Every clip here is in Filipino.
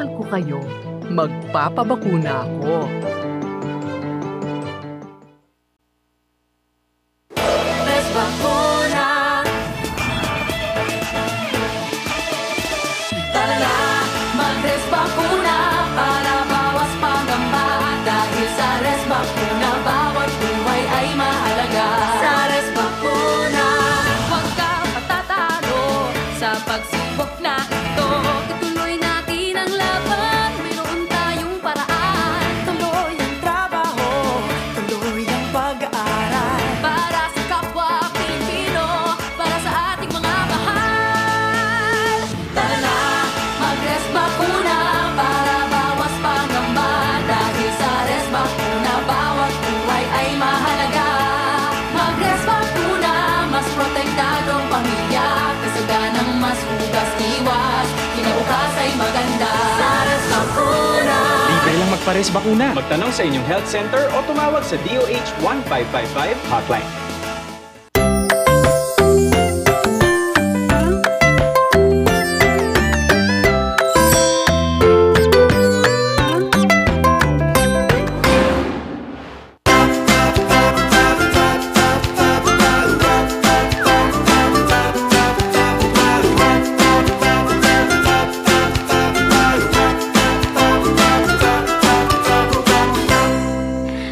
Sasamahan ko kayo. Magpapabakuna ako. Res Bakuna. Tara na, mag-Res Bakuna para bawas pangamba. Dahil sa Res Bakuna, bawat buhay ay mahalaga. Sa Res Bakuna, huwag ka patatalo sa pagsubok na ito. Ituloy natin ang laban, mayroon tayong paraan. Tuloy ang trabaho, tuloy ang pag-aaral. Para sa kapwa Pilipino, para sa ating mga mahal. Tara na, mag-Res Bakuna para bawas pangamba. Dahil sa Res Bakuna, bawat buhay ay mahalaga. Mag-Res Bakuna, mas protektadong pamilya. Kasaganang mas hugas iwas, kinabukas ay maganda. Sa Res Bakuna. Libre lang magpa-Res Bakuna. Magtanong sa inyong health center o tumawag sa DOH 1555 hotline.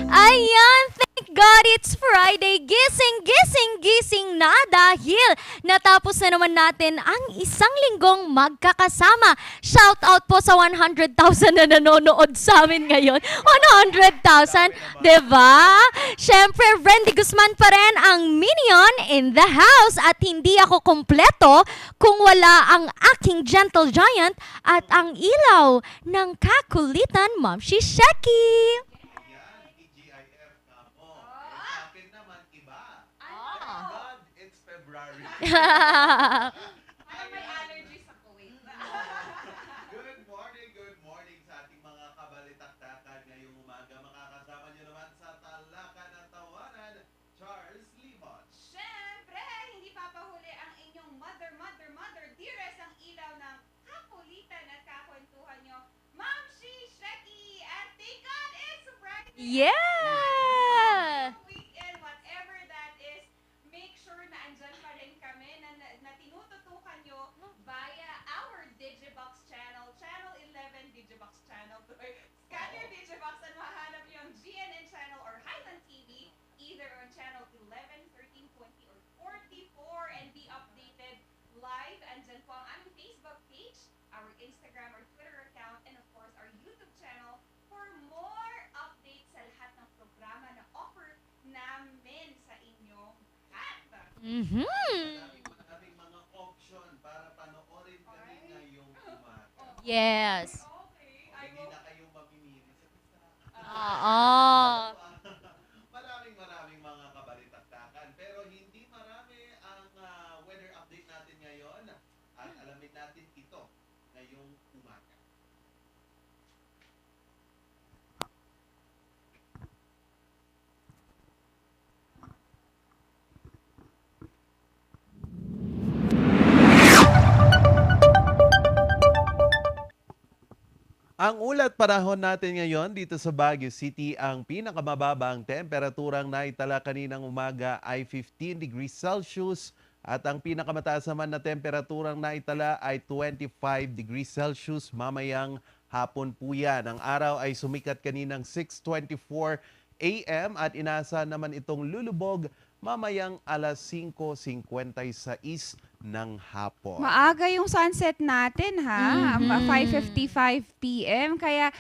Ayan, thank God it's Friday. Gising, gising, gising na dahil natapos na naman natin ang isang linggong magkakasama. Shout out po sa 100,000 na nanonood sa amin ngayon. 100,000, diba? Siyempre, Randy Guzman pa rin ang minion in the house at hindi ako kompleto kung wala ang aking gentle giant at ang ilaw ng kakulitan, Ma'am Shisheki. May allergy sa Kuwait. Good morning sa ating mga kabalitaktakan ngayong umaga. Makakasama niyo naman sa Talakan ng Tawanan, Charles Limon. Siyempre, hindi papahuli ang inyong mother, dearest ang ilaw ng kakulitan at kakwentuhan nyo. Ma'am Shisheki! And thank God it's Friday! Yeah! Weekend, whatever that is, make sure na andyan pa rin kami na tinututukan nyo via our Digibox channel, Channel 11 Digibox channel. Scan your Digibox and mahanap yung GNN channel or Highland TV, either on channel 11, 13, 20, or 44 and be updated live. Andyan po ang aming Facebook page, our Instagram or Twitter account, and of course our YouTube channel for more updates sa lahat ng programa na offer namin sa inyong lahat. Mhm. Maraming mga option para panoorin kami ngayong umaga. Yes. Okay, I Hindi will. na kayo mamimili sa isa. Oo. Maraming mga kabalitaktakan. Pero hindi marami ang weather update natin ngayon. At alamin natin ito ngayong umaga. Ang ulat panahon natin ngayon dito sa Baguio City, ang pinakamababang temperaturang naitala kaninang umaga ay 15 degrees Celsius at ang pinakamataas naman na temperaturang naitala ay 25 degrees Celsius mamayang hapon po yan. Ang araw ay sumikat kaninang 6:24 a.m. at inasa naman itong lulubog mamayang alas 5:56 ng hapon. Maaga yung sunset natin, ha? Mhm. 5:55 p.m. Kaya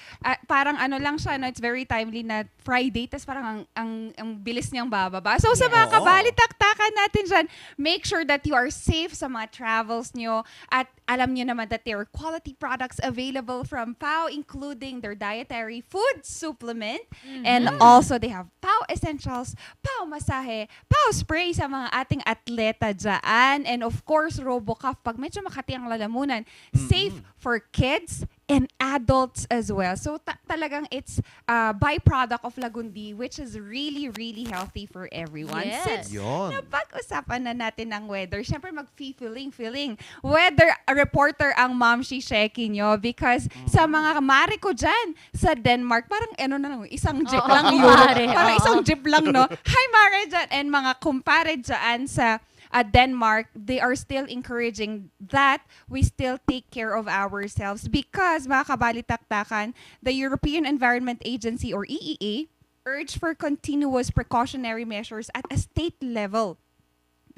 parang ano lang siya, no? It's very timely na Friday, tas parang ang bilis niyang bababa. So sa mga Oo. kabalitaktakan natin dyan, make sure that you are safe sa mga travels nyo at alam nyo naman that there are quality products available from PAO, including their dietary food supplement. And also, they have PAO Essentials, PAO Masahe, PAO Spray sa mga ating atleta dyan. And of course, RoboCuff pag medyo makati ang lalamunan. Safe for kids and adults as well. So talagang it's a byproduct of Lagundi, which is really, really healthy for everyone. Yes. Since Yon. napag-usapan na natin ng weather, syempre mag-feeling weather reporter ang Ma'am Shisheki nyo because sa mga mare ko dyan sa Denmark, parang isang jeep Oo, lang yun. kumare, Parang oo. isang jeep lang, no? Hi, mare dyan. And mga kumpare dyan sa Denmark, they are still encouraging that we still take care of ourselves because, mga kabalitaktakan, the European Environment Agency or EEA urge for continuous precautionary measures at a state level.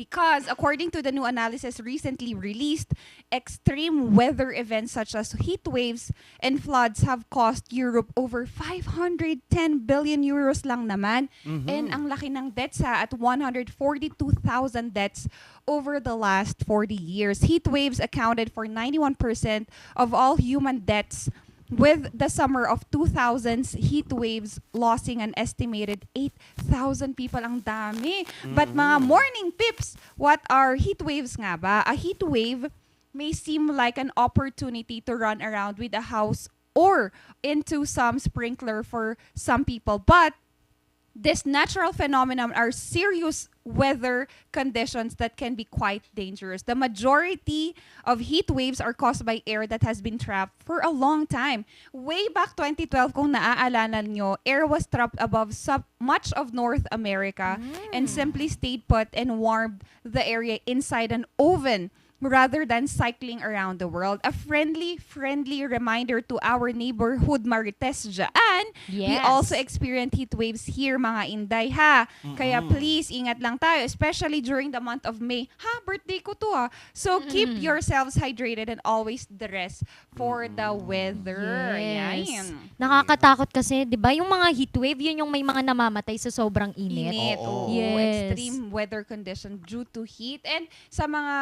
Because according to the new analysis recently released, extreme weather events such as heat waves and floods have cost Europe over 510 billion euros lang naman. And ang laki ng deaths at 142,000 deaths over the last 40 years. Heat waves accounted for 91% of all human deaths, with the summer of 2000s heat waves losing an estimated 8,000 people. Ang dami. But mga morning pips, what are heat waves nga ba? A heat wave may seem like an opportunity to run around with a house or into some sprinkler for some people. But this natural phenomenon are serious weather conditions that can be quite dangerous. The majority of heat waves are caused by air that has been trapped for a long time. Way back 2012, kung naaalala nyo, air was trapped above much of North America and simply stayed put and warmed the area inside an oven rather than cycling around the world. A friendly reminder to our neighborhood Marites dyan. We Yes. also experience heat waves here, mga Inday, ha? Kaya please, ingat lang tayo, especially during the month of May. Ha, birthday ko to, ha? So keep yourselves hydrated and always dress for the weather. Yes. Yan. Nakakatakot kasi, 'di ba? Yung mga heat wave, yun yung may mga namamatay sa sobrang init. Init. Oo. Yes. Extreme weather condition due to heat. And sa mga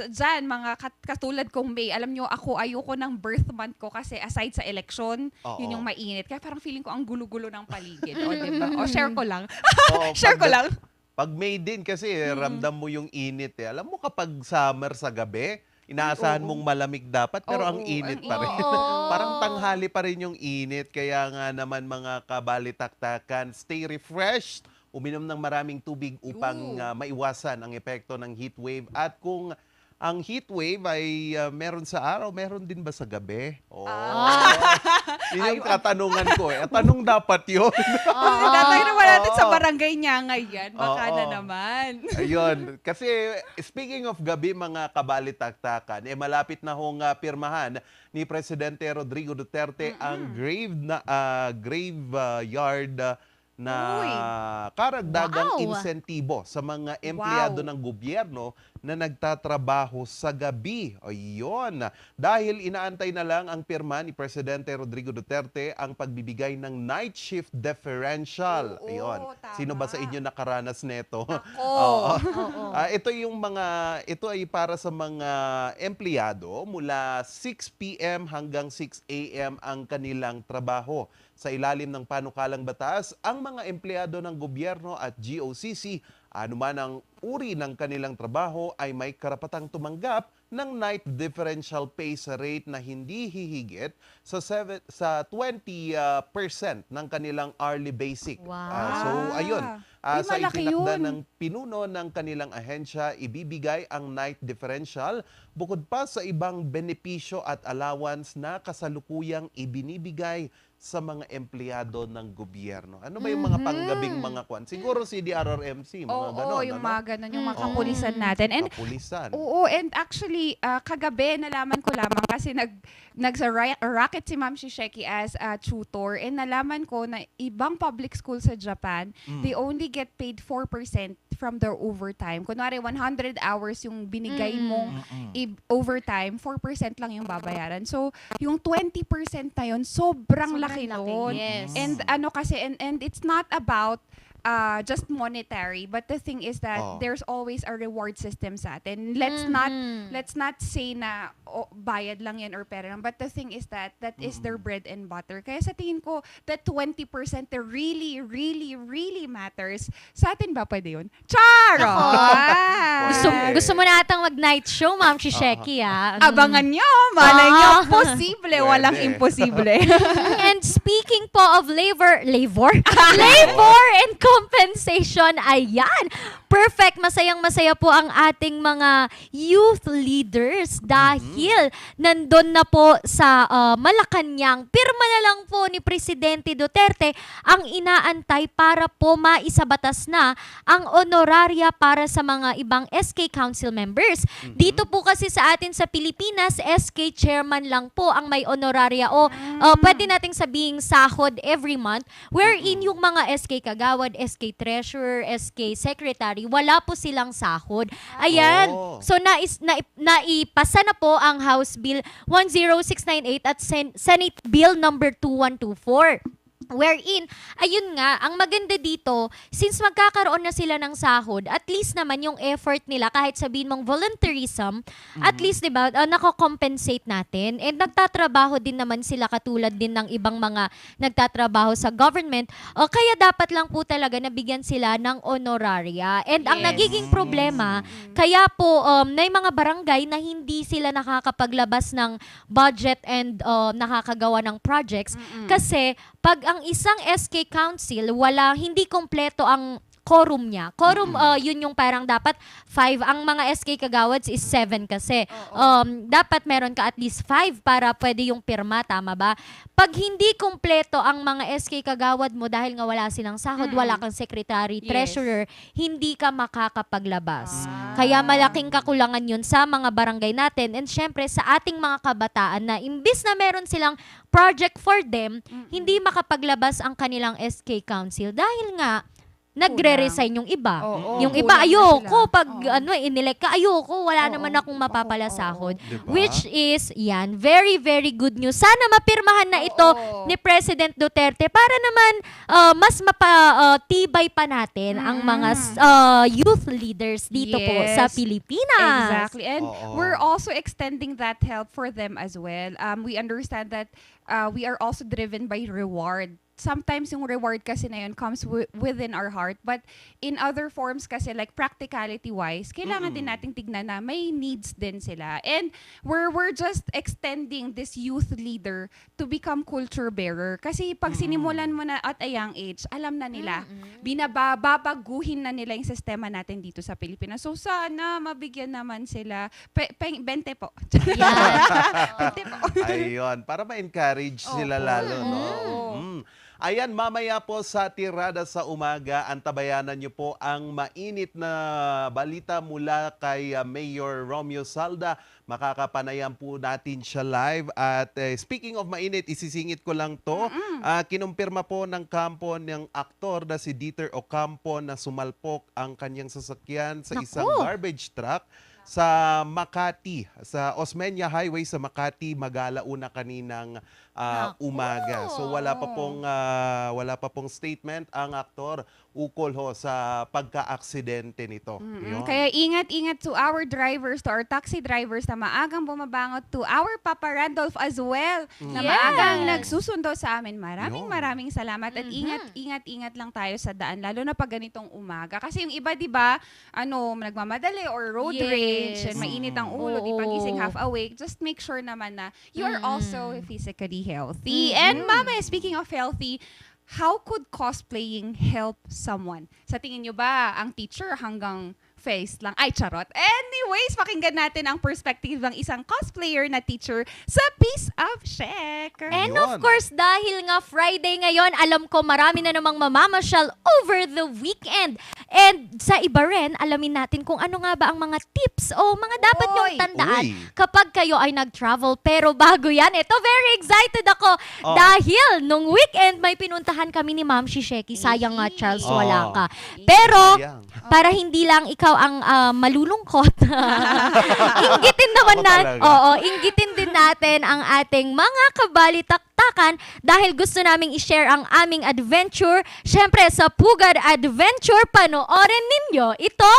dyan, mga katulad kong May, alam nyo, ayoko ng birth month ko kasi aside sa election, Oo. yun yung mainit. Kaya parang feeling ko ang gulo-gulo ng paligid. O, diba? O, share ko lang. Oo, Share ko lang. Pag May din kasi, ramdam mo yung init. Alam mo kapag summer sa gabi, inaasahan Oo. mong malamig dapat, pero ang Oo, init ang pa rin. Oo. Parang tanghali pa rin yung init. Kaya nga naman mga kabalitaktakan, stay refreshed. Uminom ng maraming tubig upang maiwasan ang epekto ng heat wave. At kung ang heat wave ay meron sa araw, meron din ba sa gabi? Oh. Yun yung katanungan ko. Tanong dapat yun. Tatay naman natin sa Oo. barangay niya ngayon. Baka Oo. na naman. Ayun. Kasi speaking of gabi, mga kabalitaktakan, malapit na hong pirmahan ni Presidente Rodrigo Duterte ang graveyard na karagdagang Wow. insentibo sa mga empleyado ng gobyerno na nagtatrabaho sa gabi. Ayun. Dahil inaantay na lang ang pirma ni Presidente Rodrigo Duterte ang pagbibigay ng night shift differential. Oo, Ayun. tama. Sino ba sa inyo nakaranas neto? Oo. Ito ay para sa mga empleyado mula 6 p.m. hanggang 6 a.m. ang kanilang trabaho. Sa ilalim ng panukalang batas, ang mga empleyado ng gobyerno at GOCC, anuman ang uri ng kanilang trabaho, ay may karapatang tumanggap ng night differential pay sa rate na hindi hihigit sa 20% ng kanilang hourly basic. Wow. So, ayun. Ay, Sa malaki itinakda yun. ng pinuno ng kanilang ahensya, ibibigay ang night differential bukod pa sa ibang benepisyo at allowance na kasalukuyang ibinibigay sa mga empleyado ng gobyerno. Ano ba yung mga panggabing mga kwan? Siguro CDRRMC, mga Oo, ganon. yung ano? mga ganon, yung mga Oo. kapulisan natin. And Kapulisan. oo, and actually, kagabi, nalaman ko lamang kasi nag-racket si Ma'am Shisheki as a tutor and nalaman ko na ibang public school sa Japan, they only get paid 4% from their overtime. Kunwari, 100 hours yung binigay mong overtime, 4% lang yung babayaran. So, yung 20% na yun, sobrang laki laki. nun. Yes. And ano kasi, and it's not about just monetary, but the thing is that Oh. there's always a reward system sa atin. Let's not say na bayad lang yan or pera lang, but the thing is that is their bread and butter. Kaya sa tingin ko, that 20% that really, really, really matters. Sa atin ba pwede yun? Charot! Gusto mo na atang mag-night show, Ma'am Shisheki, Abangan nyo, malay nyo, Ah. posible, walang Pwede. imposible. And speaking po of labor and compensation, ayan, perfect, masayang-masaya po ang ating mga youth leaders dahil nandun na po sa Malacanang, pirma na lang po ni Presidente Duterte ang inaantay para po maisabatas na ang honoraria para sa mga ibang SK Council members. Dito po kasi sa atin sa Pilipinas, SK chairman lang po ang may honoraria o pwede nating sabihing sahod every month, wherein yung mga SK kagawad, SK treasurer, SK secretary, wala po silang sahod. Ayan. Oh. So naipasa na po ang House Bill 10698 at Senate Bill number 2124. Wherein, ayun nga, ang maganda dito, since magkakaroon na sila ng sahod, at least naman yung effort nila, kahit sabihin mong volunteerism, at least, di ba, nako-compensate natin. And nagtatrabaho din naman sila katulad din ng ibang mga nagtatrabaho sa government. Kaya dapat lang po talaga nabigyan sila ng honoraria. And ang nagiging problema, kaya po, may mga barangay na hindi sila nakakapaglabas ng budget and nakakagawa ng projects. Kasi, pag ang isang SK Council, hindi kompleto ang quorum niya. Quorum, yun yung parang dapat 5. Ang mga SK Kagawads is 7 kasi. Dapat meron ka at least 5 para pwede yung pirma, tama ba? Pag hindi kompleto ang mga SK Kagawad mo dahil nga wala silang sahod, wala kang secretary, Yes. treasurer, hindi ka makakapaglabas. Kaya malaking kakulangan yun sa mga barangay natin. And syempre sa ating mga kabataan na imbis na meron silang project for them, hindi makapaglabas ang kanilang SK Council dahil nga nagre-resign yung iba. Oo, Yung iba, kulang na ayoko. sila. Pag inelect ka, ayoko. Wala naman akong mapapala sahod. Diba? Which is, yan, very, very good news. Sana mapirmahan na ito ni President Duterte para naman mas mapatibay pa natin ang mga youth leaders dito po sa Yes. Pilipinas. Exactly. And Oo. we're also extending that help for them as well. We understand that we are also driven by reward. Sometimes yung reward kasi na yun comes within our heart. But in other forms kasi, like practicality-wise, kailangan din nating tignan na may needs din sila. And we're just extending this youth leader to become culture bearer. Kasi pag sinimulan mo na at a young age, alam na nila, babaguhin na nila yung sistema natin dito sa Pilipinas. So sana mabigyan naman sila. 20 po. Yan. 20 po. Ayun, para ma-encourage sila lalo, no? Ayan, mamaya po sa Tirada sa Umaga, antabayanan niyo po ang mainit na balita mula kay Mayor Romeo Salda. Makakapanayam po natin siya live. At speaking of mainit, isisingit ko lang to. Kinumpirma po ng kampo ng aktor na si Dieter Ocampo na sumalpok ang kanyang sasakyan sa isang garbage truck sa Makati, sa Osmeña Highway sa Makati, mag-alauna kaninang umaga. So wala pa pong statement ang aktor ukol ho sa pagka-aksidente nito. Yun. Kaya ingat-ingat to our drivers, to our taxi drivers na maagang bumabangot, to our Papa Randolph as well, na Yes. maagang nagsusundo sa amin. Yun. Maraming salamat at ingat lang tayo sa daan, lalo na pag ganitong umaga. Kasi yung iba, di ba, nagmamadali or road Yes. rage, and mainit ang ulo, di Oo. pagising half awake, just make sure naman na you are also physically healthy. And Mama, speaking of healthy, how could cosplaying help someone? Sa tingin nyo ba, ang teacher hanggang face lang? Ay, charot. Anyways, pakinggan natin ang perspective ng isang cosplayer na teacher sa Piece of Shek. And Yun. of course, dahil nga Friday ngayon, alam ko marami na namang mamamasyal over the weekend. And sa iba rin, alamin natin kung ano nga ba ang mga tips o mga dapat nyong Oy. tandaan Uy. kapag kayo ay nag-travel. Pero bago yan, ito, very excited ako Oh. dahil nung weekend may pinuntahan kami ni Ma'am Shisheki. Sayang nga, Charles, wala Oh. ka. Pero, Sayang. para hindi lang ikaw ang malulungkot, inggitin naman Ako natin, talaga. oo, inggitin din natin ang ating mga kabalitaktakan dahil gusto naming i-share ang aming adventure. Syempre, sa Pugad Adventure, panoorin ninyo ito!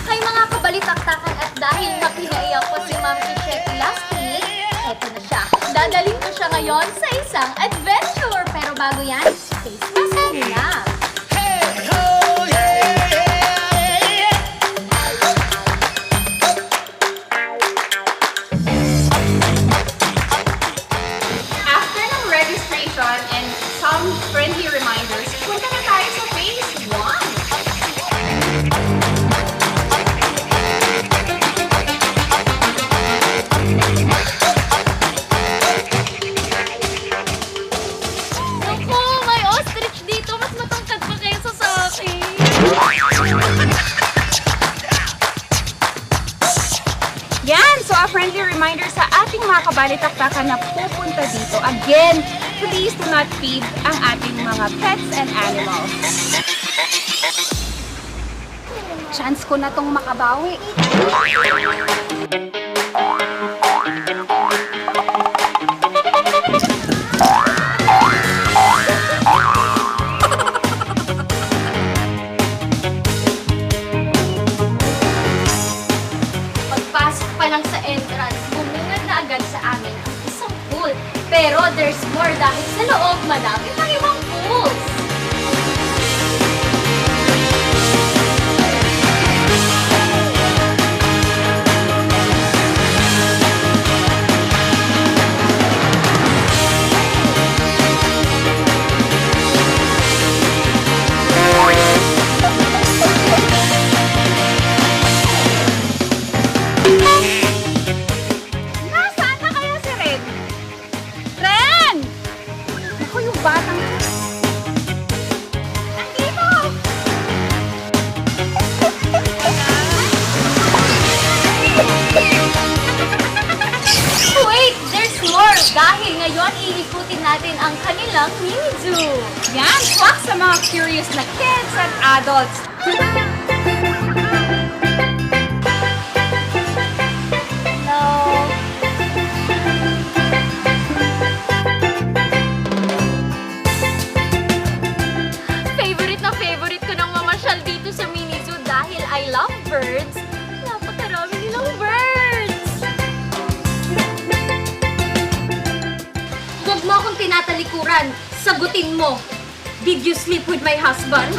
Kay mga kabalitaktakan at dahil napinaiyak ko si Ma'am Shisheki last week, eto na siya. Dadalhin ko siya ngayon sa isang adventure. Pero bago yan, face mask muna. After ng registration and some friendly reminders, punta na tayo sa phase 1. Naku, may ostrich dito. Mas matangkad pa kaysa sa akin. Yan! So, a friendly reminder sa ating mga kabalitaktakan na pupunta dito. Again, please do not feed ang ating mga pets and animals. Chance ko na tong makabawi. Pagpasok pa lang sa entrance, bumungad na agad sa amin ang isang pool. Pero there's more dahil sa loob madami pang ibang pools. Nasaan na kaya si Ren? Ren! Ako yung batang... Nandito! Wait, there's more! Dahil ngayon, iikutin natin ang kanilang mini zoo. Yan! Swak sa mga curious na kids and adults. Hello. Favorite na favorite ko ng mamasyal dito sa mini zoo dahil I love birds. Napakarami nilang birds! Huwag mo akong tinatalikuran. Sagutin mo. Did you sleep with my husband?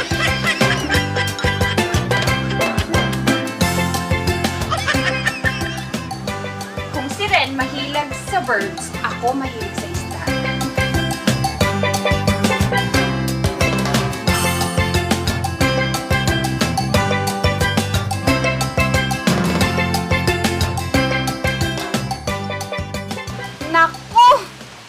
Kung si Ren mahilig sa birds, ako mahilig sa isda. Naku!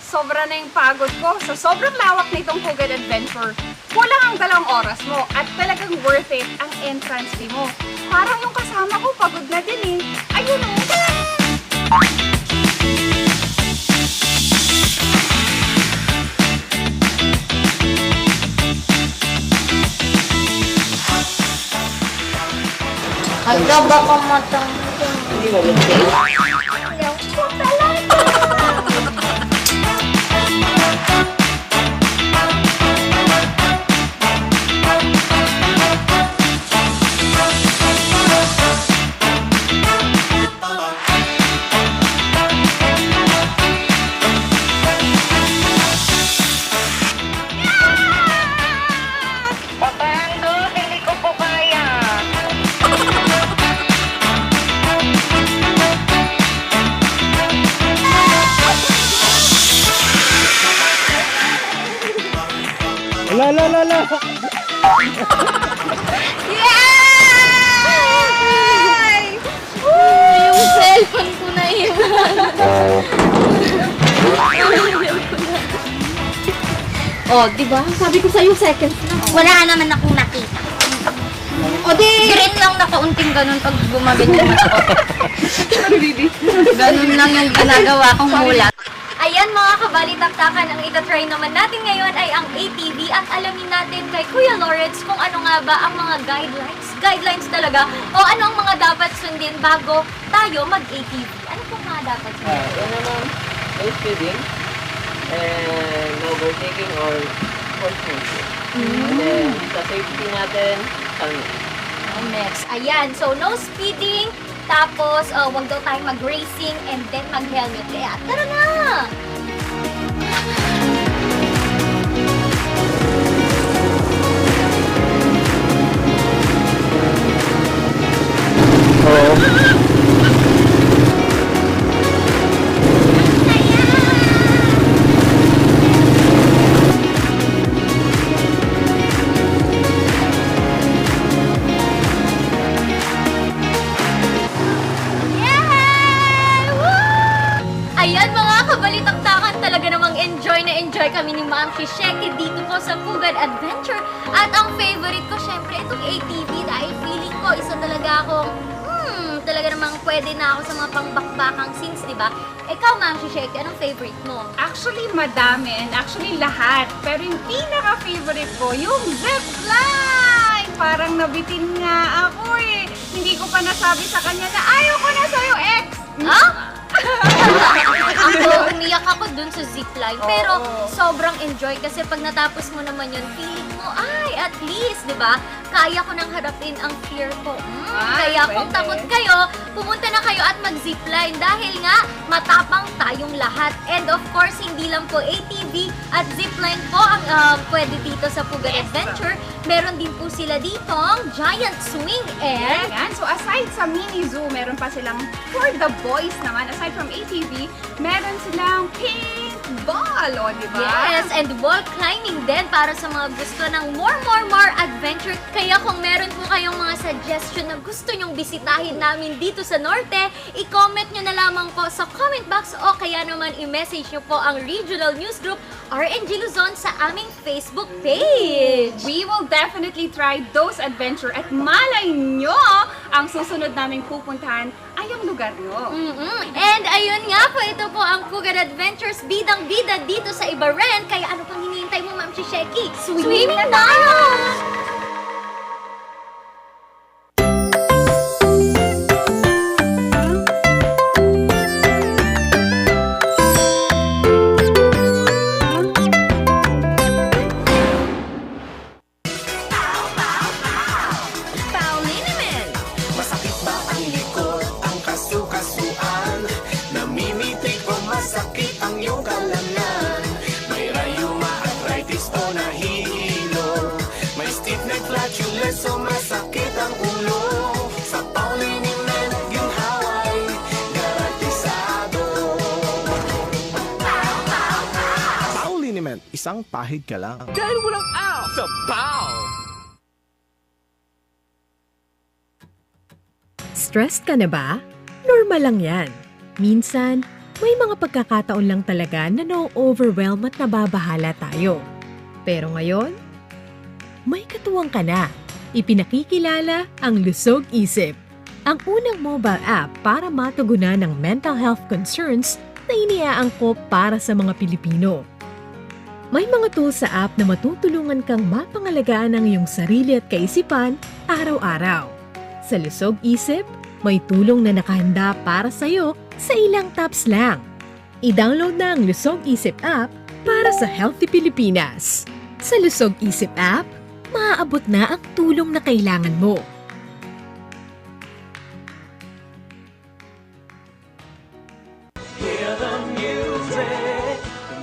Sobra na yung pagod ko. Sa sobrang lawak nitong Pugad Adventure, kulang ang 2 oras mo at talagang worth it ang entrance fee mo. Parang yung kasama ko pagod na din eh. Ayun o! Hala, baka matangkad. Ayaw ko talaga. La la la la! Yay! Woo! cellphone ko na Oh, di ba? Sabi ko sa'yo seconds na. Wala naman akong nakita. O di, Green lang na kaunting ganun pag gumaganyan ako. Ganun lang yung ginagawa kong mula. ayan mga kabalitaktakan, ang itatry naman natin ngayon ay ang ATV at alamin natin kay Kuya Lawrence kung ano nga ba ang mga guidelines talaga o ano ang mga dapat sundin bago tayo mag-ATV. Ano po mga dapat sundin? Yan naman, no speeding and no overtaking or sportsmanship. And then, sa safety natin, helmet. Next, ayan. So, no speeding, tapos wag daw tayong mag-racing and then mag-helmet. Kaya, tara na! Ayan mga kabalitaktakan, talaga namang enjoy na enjoy kami ni Ma'am Shisheki dito po sa Pugad Adventure. At ang favorite ko syempre itong ATV dahil feeling ko isa talaga akong talaga namang pwede na ako sa mga pangbakbakang scenes, di ba? Ikaw Ma'am Shisheki, anong favorite mo? Actually, madami and actually lahat. Pero yung pinaka-favorite ko, yung zipline! Parang nabitin nga ako eh. Hindi ko pa nasabi sa kanya na ayaw ko na sa'yo, ex! Ha? Ako, umiyak ako dun sa zipline. Pero sobrang enjoy kasi pag natapos mo naman yun, feeling mo, ay, at least, di ba? Kaya ko nang harapin ang fear ko. Kaya kung takot kayo, pumunta na kayo at mag-zipline dahil nga matapang tayong lahat. And of course, hindi lang po ATV at zipline po ang pwede dito sa Pugad Adventure. Meron din po sila ditong giant swing and Ayan. So aside sa mini zoo, meron pa silang for the boys naman. Aside from ATV, meron silang paintball, o di ba? yes, and wall climbing din para sa mga gusto ng more adventure. Kaya kung meron po kayong mga suggestion na gusto nyong bisitahin namin dito sa Norte, i-comment nyo na lamang po sa comment box o kaya naman i-message nyo po ang Regional News Group RNG Luzon sa aming Facebook page. We will definitely try those adventure at malay nyo, ang susunod naming pupuntahan ay ang lugar nyo. And ayun nga po, ito po ang Pugad Adventures, bidang-bida dito sa Ibaren. Kaya ano pang hinihintay mo, Ma'am Shisheki? Swimming na tayo! Masakit ba ang likod, ang kasu-kasuan? Namimitig o masakit ang iyong kalamnan? May rayuma, arthritis o nahihilo? May stiff neck, flatulence o masakit ang ulo? Sa Pauliniment, ginhaway, garantisado. Pauliniment, isang pahid ka lang. Dahil walang out sa POW! Stressed ka na ba? Normal lang yan. Minsan, may mga pagkakataon lang talaga na no-overwhelm at nababahala tayo. Pero ngayon, may katuwang ka na. Ipinakikilala ang Lusog Isip, ang unang mobile app para matugunan ng mental health concerns na iniaangkop para sa mga Pilipino. May mga tools sa app na matutulungan kang mapangalagaan ang iyong sarili at kaisipan araw-araw. Sa Lusog Isip, may tulong na nakahanda para sa'yo sa ilang taps lang. I-download na ang Lusog Isip app para sa Healthy Pilipinas. Sa Lusog Isip app, maaabot na ang tulong na kailangan mo. Hear the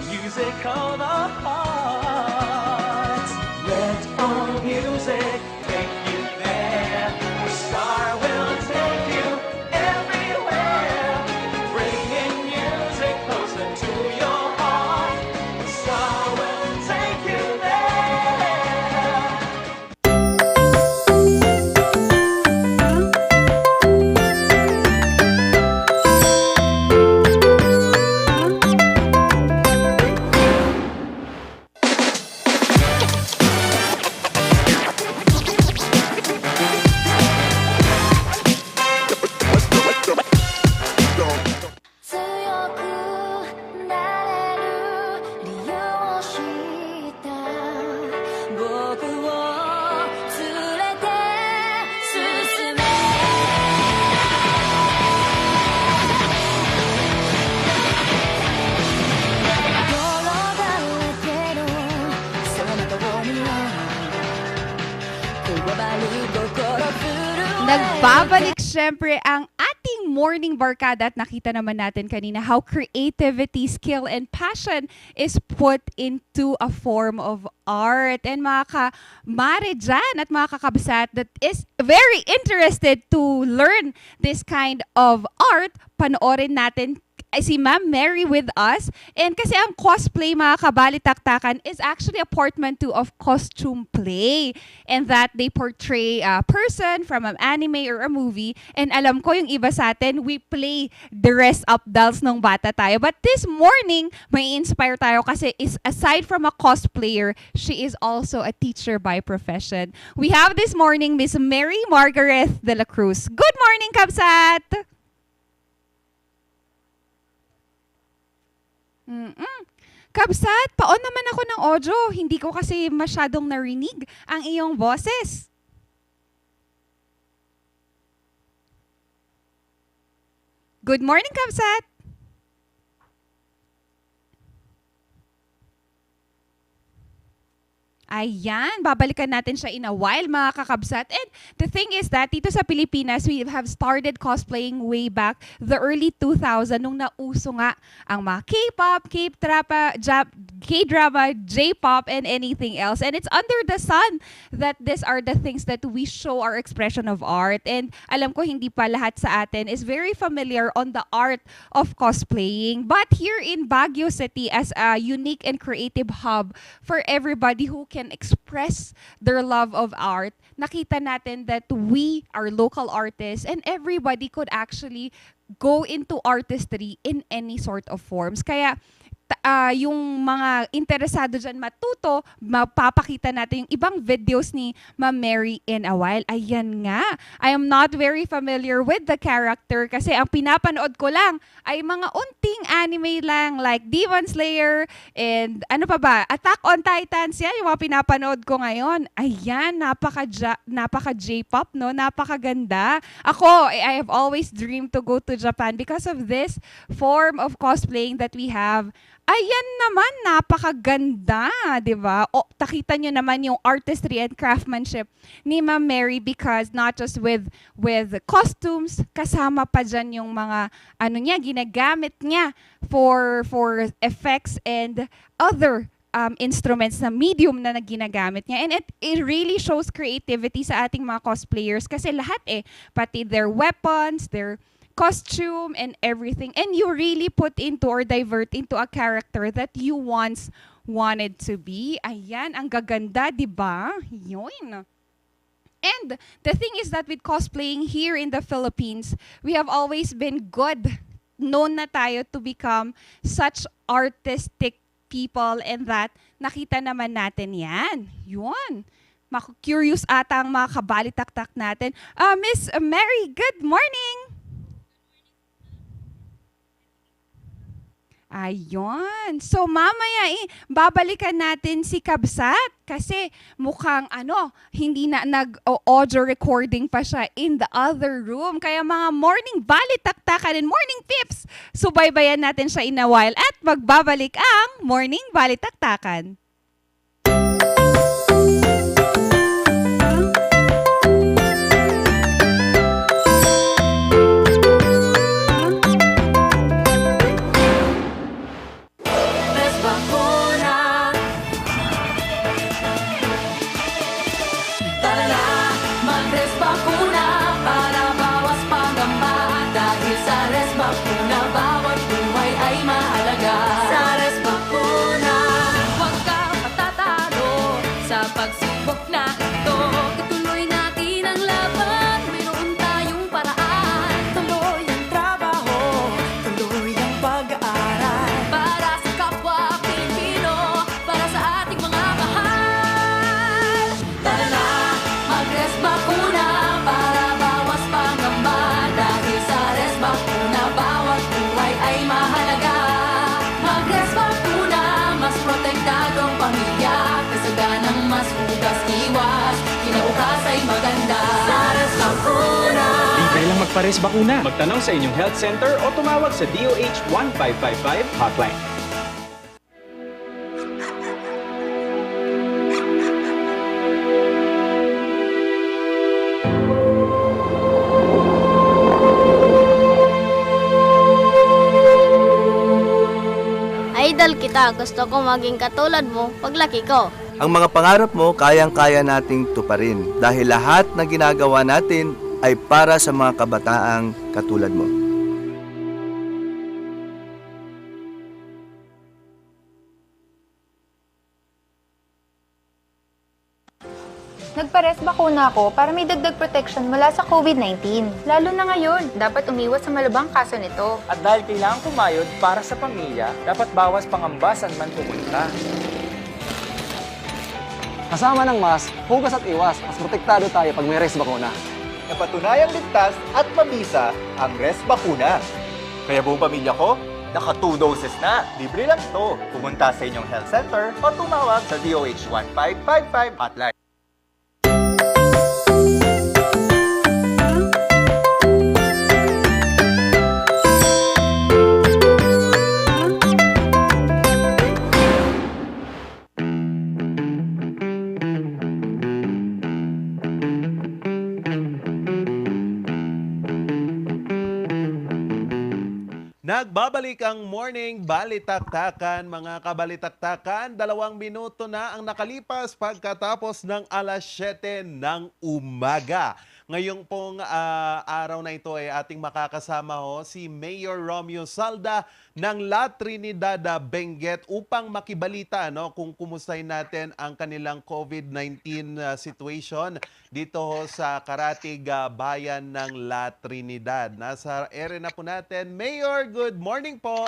music of our hearts. Let all music take you there. The star will take you everywhere, bringing music closer to your heart. The star will take you there. Nagbabalik syempre ang ating morning barkada at nakita naman natin kanina how creativity, skill, and passion is put into a form of art. And mga ka-mare dyan at mga kakabsat that is very interested to learn this kind of art, panoorin natin si Ma'am Mary with us. And kasi ang cosplay, mga kabalitaktakan, is actually a portmanteau of costume play. And that they portray a person from an anime or a movie. And alam ko yung iba sa atin, we play dress-up dolls nung bata tayo. But this morning, may inspire tayo kasi is aside from a cosplayer, she is also a teacher by profession. We have this morning Miss Mary Margaret de la Cruz. Good morning, Kabsat! Kabsat, paon naman ako ng audio. Hindi ko kasi masyadong narinig ang iyong boses. Good morning, Kabsat! Ayan, babalikan natin siya in a while, mga kakabsat. And the thing is that dito sa Pilipinas, we have started cosplaying way back the early 2000 nung nauso nga ang mga K-pop, K-drama, J-pop, and anything else. And it's under the sun that these are the things that we show our expression of art. And alam ko hindi pa lahat sa atin is very familiar on the art of cosplaying. But here in Baguio City, as a unique and creative hub for everybody who can express their love of art, nakita natin that we are local artists and everybody could actually go into artistry in any sort of forms. Kaya yung mga interesado dyan matuto, mapapakita natin yung ibang videos ni Ma'am Mary in a while. Ayan nga. I am not very familiar with the character kasi ang pinapanood ko lang ay mga unting anime lang like Demon Slayer and ano pa ba? Attack on Titans. Yan yung mga pinapanood ko ngayon. Ayan, napaka J-pop, no? Napakaganda. Ako, I have always dreamed to go to Japan because of this form of cosplaying that we have. Ayan naman, napakaganda, di ba? O, takita nyo naman yung artistry and craftsmanship ni Ma'am Mary because not just with costumes, kasama pa dyan yung mga ginagamit niya for effects and other instruments na medium na ginagamit niya. And it really shows creativity sa ating mga cosplayers kasi lahat pati their weapons, their costume and everything, and you really put into or divert into a character that you once wanted to be. Ayan, ang gaganda, di ba? Yun. And the thing is that with cosplaying here in the Philippines, we have always been good. Known na tayo to become such artistic people and that nakita naman natin yan. Yun. Curious ata ang mga kabalitaktak natin. Miss Mary, good morning! Ayun. So mamaya babalikan natin si Kabsat kasi mukhang hindi na nag-audio recording pa siya in the other room. Kaya mga morning balitaktakan and morning pips, subaybayan natin siya in a while at magbabalik ang morning balitaktakan. Pares bakuna. Magtanong sa inyong health center o tumawag sa DOH 1555 hotline. Tita, gusto ko maging katulad mo paglaki ko. Ang mga pangarap mo, kayang-kaya nating tuparin dahil lahat na ginagawa natin ay para sa mga kabataang katulad mo. Nagpares bakuna ako para may dagdag protection mula sa COVID-19. Lalo na ngayon, dapat umiwas sa malabang kaso nito. At dahil kailangan kumayod para sa pamilya, dapat bawas pangamba saan man pupunta. Kasama ng mask, hugas at iwas, mas protektado tayo pag may res bakuna. Napatunayang ligtas at mabisa ang res bakuna. Kaya buong pamilya ko, naka 2 doses na. Libre lang to. Pumunta sa inyong health center o tumawag sa DOH 1555 hotline. Nagbabalik ang morning balitaktakan, mga kabalitaktakan. 2 minuto na ang nakalipas pagkatapos ng alas 7 ng umaga. Ngayong pong araw na ito ay ating makakasama si Mayor Romeo Salda ng La Trinidad, Benguet upang makibalita kung kumustahin natin ang kanilang COVID-19 situation dito sa Karatig, bayan ng La Trinidad. Nasa ere na po natin. Mayor, good morning po.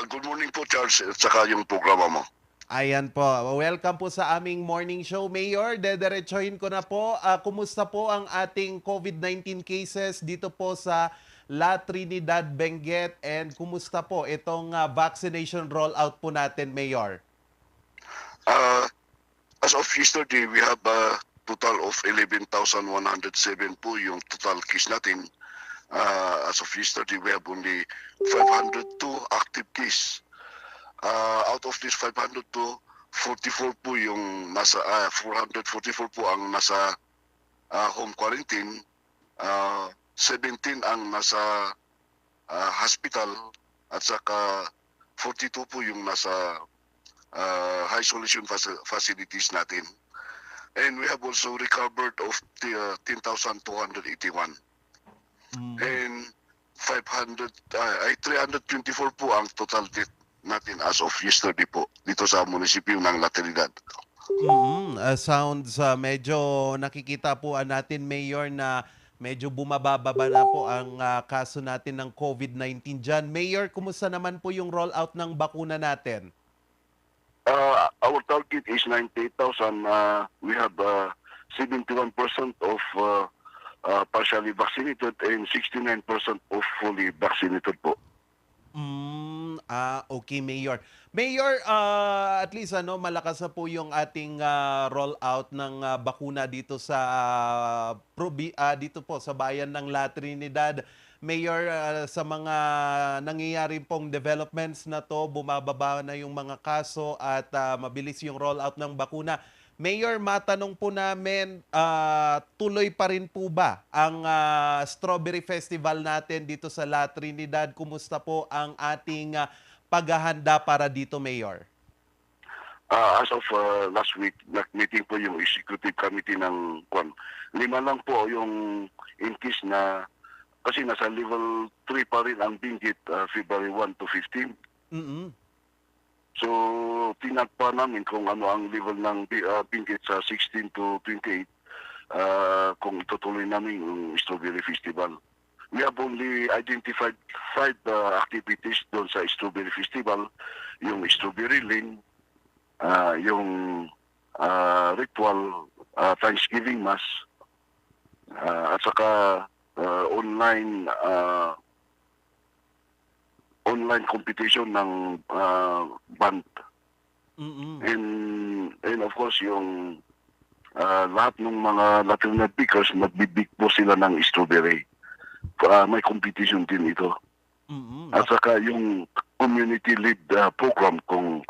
Good morning po, Charles, at saka yung programa mo. Ayan po. Welcome po sa aming morning show, Mayor. Dederechohin ko na po. Kumusta po ang ating COVID-19 cases dito po sa La Trinidad, Benguet? And kumusta po itong vaccination rollout po natin, Mayor? As of yesterday, we have a total of 11,107 po yung total case natin. As of yesterday, we have only 502 active case. Out of this 502, 44 po yung nasa 444 po ang nasa home quarantine, 17 ang nasa hospital, at saka 42 po yung nasa high isolation facilities natin. And we have also recovered of 10,281. And 324 po ang total death natin as of yesterday po dito sa munisipyo ng La Trinidad. Sounds medyo nakikita po natin, Mayor, na medyo bumababa na po ang kaso natin ng COVID-19 dyan. Mayor, kumusta naman po yung rollout ng bakuna natin? Our target is 98,000. We have 71% of partially vaccinated and 69% of fully vaccinated po. Okay, Mayor. Mayor, at least malakas na po yung ating rollout ng bakuna dito sa dito po sa bayan ng La Trinidad. Mayor, sa mga nangyayari pong developments na to, bumababa na yung mga kaso at mabilis yung rollout ng bakuna. Mayor, matanong po namin, tuloy pa rin po ba ang Strawberry Festival natin dito sa La Trinidad? Kumusta po ang ating paghahanda para dito, Mayor? As of last week, meeting po yung executive committee ng KWAN. 5 lang po yung increase na, kasi nasa level 3 pa rin ang Benguet, February 1 to 15. So, tinagpa namin kung ano ang level ng Benguet sa 16 to 28 kung itutuloy namin yung Strawberry Festival. We have only identified 5 activities doon sa Strawberry Festival. Yung Strawberry Lane, yung ritual Thanksgiving Mass, at saka online competition ng band. And of course, yung lahat ng mga Latin speakers, magbibig po sila ng strawberry. May competition din ito. At saka yung community lead program, kung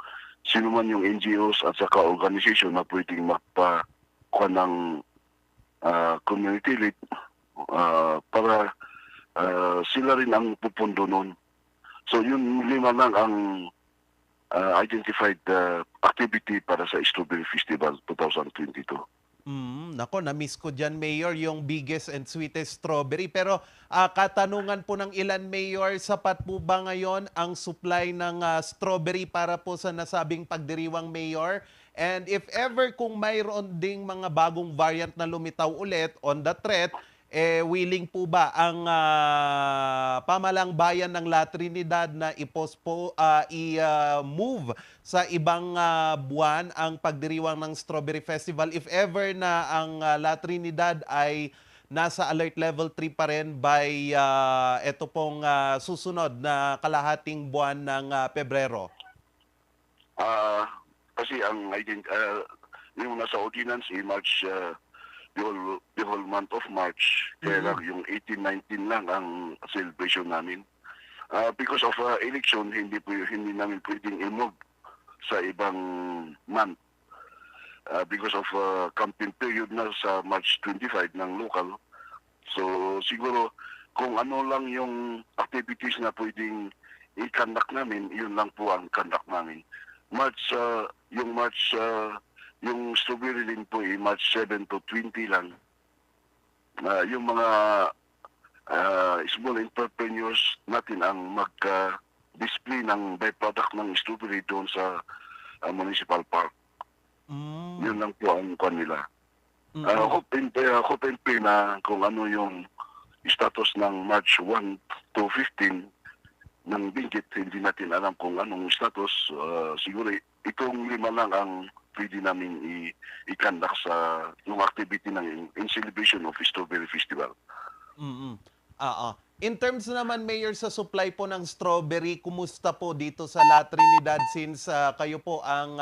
sino man yung NGOs at saka organization na pwedeng magpakuha ng community lead para sila rin ang pupundo nun. So yun 5 lang ang identified activity para sa Strawberry Festival 2022. Nako, na-miss ko dyan, Mayor, yung biggest and sweetest strawberry. Pero katanungan po ng ilan, Mayor, sapat po ba ngayon ang supply ng strawberry para po sa nasabing pagdiriwang, Mayor? And if ever kung mayroon ding mga bagong variant na lumitaw ulit on the threat, willing po ba ang pamalang bayan ng La Trinidad na i-move sa ibang buwan ang pagdiriwang ng Strawberry Festival if ever na ang La Trinidad ay nasa alert level 3 pa rin by ito pong susunod na kalahating buwan ng Pebrero? Kasi yung nasa ordinance March, the whole month of March, kaya lang yung 18-19 lang ang celebration namin. Because of election, hindi namin pwedeng i-move sa ibang month. Because of campaign period na sa March 25 ng local. So siguro kung ano lang yung activities na pwedeng i-conduct namin, yun lang po ang conduct namin. Yung strawberry din po March 7 to 20 lang. Yung mga small entrepreneurs natin ang mag-display ng byproduct ng strawberry doon sa municipal park. Yun lang po ang kanila. Hope and pray na kung ano yung status ng March 1 to 15 ng Benguet, hindi natin alam kung anong status. Siguro itong 5 lang ang pwede namin i-conduct sa yung activity in celebration of Strawberry Festival. In terms naman, Mayor, sa supply po ng strawberry, kumusta po dito sa La Trinidad since kayo po ang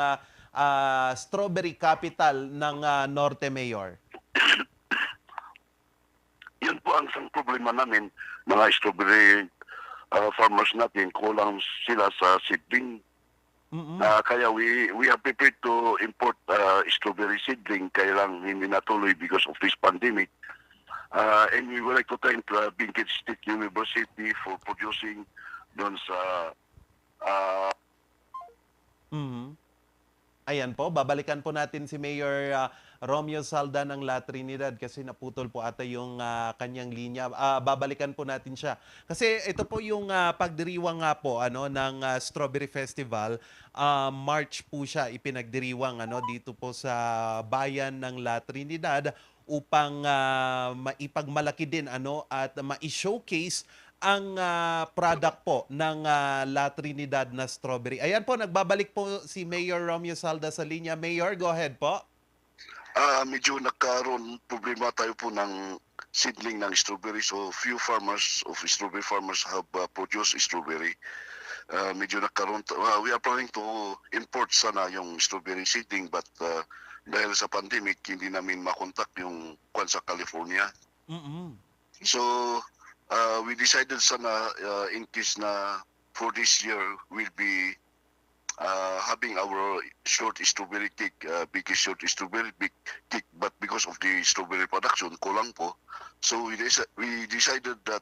strawberry capital ng Norte, Mayor? Yun po ang isang problema namin, mga strawberry farmers natin, kulang sila sa seedling. Kaya we are prepared to import strawberry seedling, kaya lang hindi natuloy because of this pandemic. And we would like to thank Benguet State University for producing doon sa Ayan po, babalikan po natin si Mayor Romeo Salda ng La Trinidad kasi naputol po ata yung kanyang linya. Babalikan po natin siya. Kasi ito po yung pagdiriwang nga po ng Strawberry Festival. March po siya ipinagdiriwang dito po sa bayan ng La Trinidad upang maipagmalaki din at ma-showcase ang product po ng La Trinidad na strawberry. Ayan po, nagbabalik po si Mayor Romeo Salda sa linya. Mayor, go ahead po. Medyo nagkaroon problema tayo po ng seedling ng strawberry. So few farmers of strawberry farmers have produced strawberry. Medyo nagkaroon, we are planning to import sana yung strawberry seedling but dahil sa pandemic, hindi namin makontak yung kwan sa California. So we decided sana in case na for this year we'll be having our short strawberry cake, biggest short strawberry cake, but because of the strawberry production, kulang po. So we decided that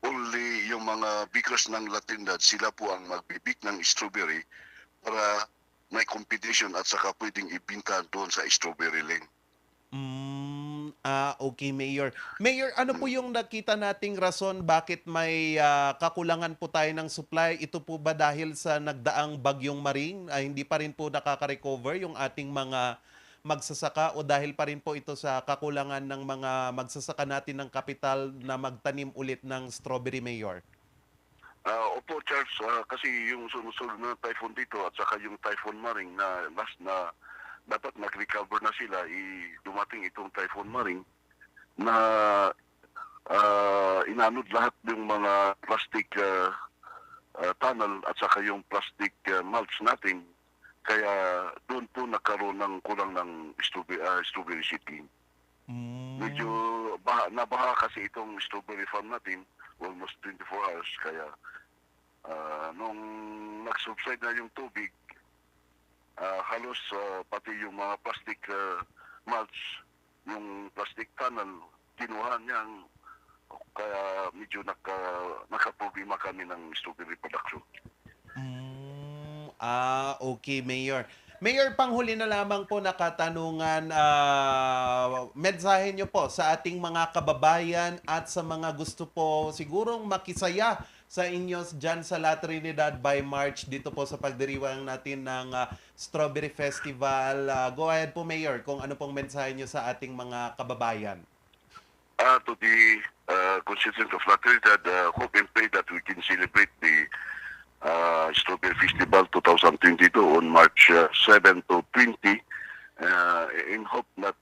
only yung mga bakers ng La Trinidad, sila po ang magbibig ng strawberry para may competition at saka pwedeng ibinta doon sa strawberry lane. Okay, Mayor. Mayor, ano po yung nakita nating rason bakit may kakulangan po tayo ng supply? Ito po ba dahil sa nagdaang bagyong Maring? Hindi pa rin po nakaka-recover yung ating mga magsasaka o dahil pa rin po ito sa kakulangan ng mga magsasaka natin ng kapital na magtanim ulit ng strawberry, Mayor? Opo, Charles, kasi yung sunod na typhoon dito at saka yung typhoon Maring na last na dapat nag-recover na sila, dumating itong typhoon Maring na inanod lahat yung mga plastic tunnel at saka yung plastic mulch natin. Kaya doon po nagkaroon ng kulang ng strawberry seedling. Medyo nabaha kasi itong strawberry farm natin almost 24 hours. Kaya nung nag-subside na yung tubig, halos pati yung mga plastic mulch, yung plastic tunnel, kinuha niya. Kaya medyo nakaproblema kami ng strawberry production. Okay, Mayor. Mayor, panghuli na lamang po na katanungan, mensahe nyo po sa ating mga kababayan at sa mga gusto po sigurong makisaya sa inyo dyan sa La Trinidad by March dito po sa pagdiriwang natin ng Strawberry Festival. Go ahead po, Mayor, kung ano pong mensahe nyo sa ating mga kababayan. To the constituents of La Trinidad, hope and pray that we can celebrate the Strawberry Festival 2022 on March 7 to 20 in hope that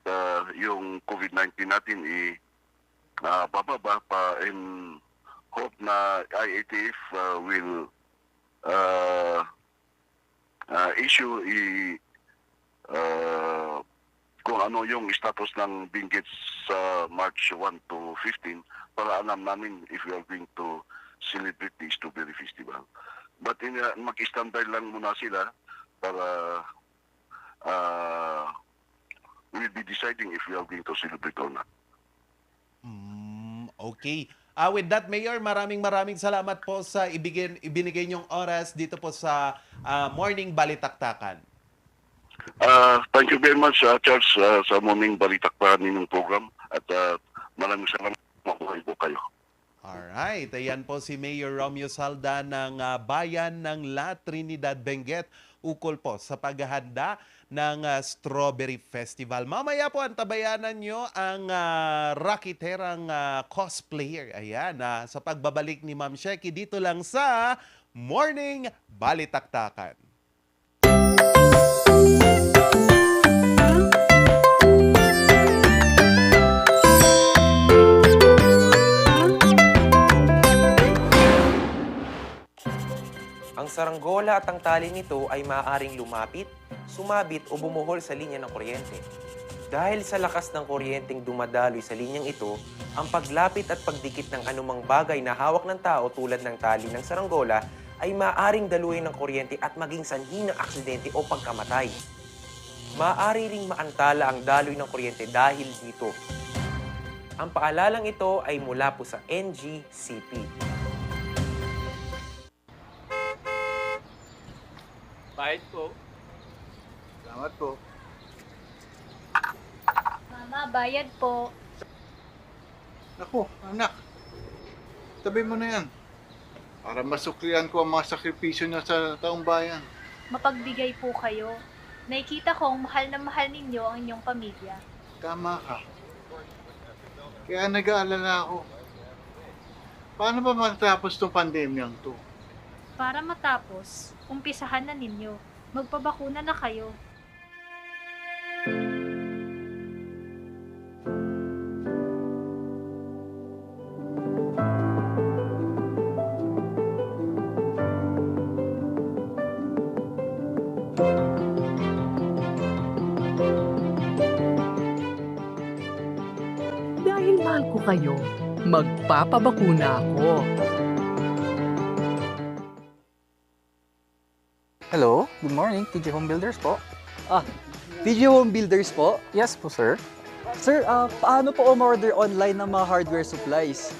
yung COVID-19 natin bababa pa, in hope na IATF will issue kung ano yung status ng Benguet sa March 1 to 15 para alam namin if we are going to celebrate the Strawberry Festival. But mag-standby lang muna sila para we'll be deciding if we are going to celebrate or not. Okay. With that, Mayor, maraming salamat po sa ibinigay niyong oras dito po sa Morning Balitaktakan. Thank you very much, Charles, sa Morning Balitaktakan ninyong program at maraming salamat. Mabuhay po kayo. Alright, ayan po si Mayor Romeo Salda ng bayan ng La Trinidad, Benguet, ukol po sa paghahanda ng Strawberry Festival. Mamaya po antabayanan nyo ang rakiterang cosplayer. Ayan, sa pagbabalik ni Ma'am Sheky dito lang sa Morning Balitaktakan. Ang saranggola at ang tali nito ay maaaring lumapit, sumabit o bumuhol sa linya ng kuryente. Dahil sa lakas ng kuryenteng dumadaloy sa linyang ito, ang paglapit at pagdikit ng anumang bagay na hawak ng tao tulad ng tali ng saranggola ay maaaring daluyin ng kuryente at maging sanhi ng aksidente o pagkamatay. Maaari ring maantala ang daloy ng kuryente dahil dito. Ang paalalang ito ay mula po sa NGCP. Bayad po. Salamat po. Mama, bayad po. Naku, anak. Tabi mo na yan. Para masuklian ko ang mga sakripisyo niya sa taong bayan. Mapagbigay po kayo. Nakikita kong mahal na mahal ninyo ang inyong pamilya. Tama ka. Kaya nag-aalala ako. Paano ba matapos itong pandemyang to? Para matapos, umpisahan na ninyo. Magpabakuna na kayo. Dahil mahal ko kayo, magpapabakuna ako. Hello, good morning, TG Home Builders po. TG Home Builders po? Yes po, sir. Sir, paano po umorder online ng mga hardware supplies?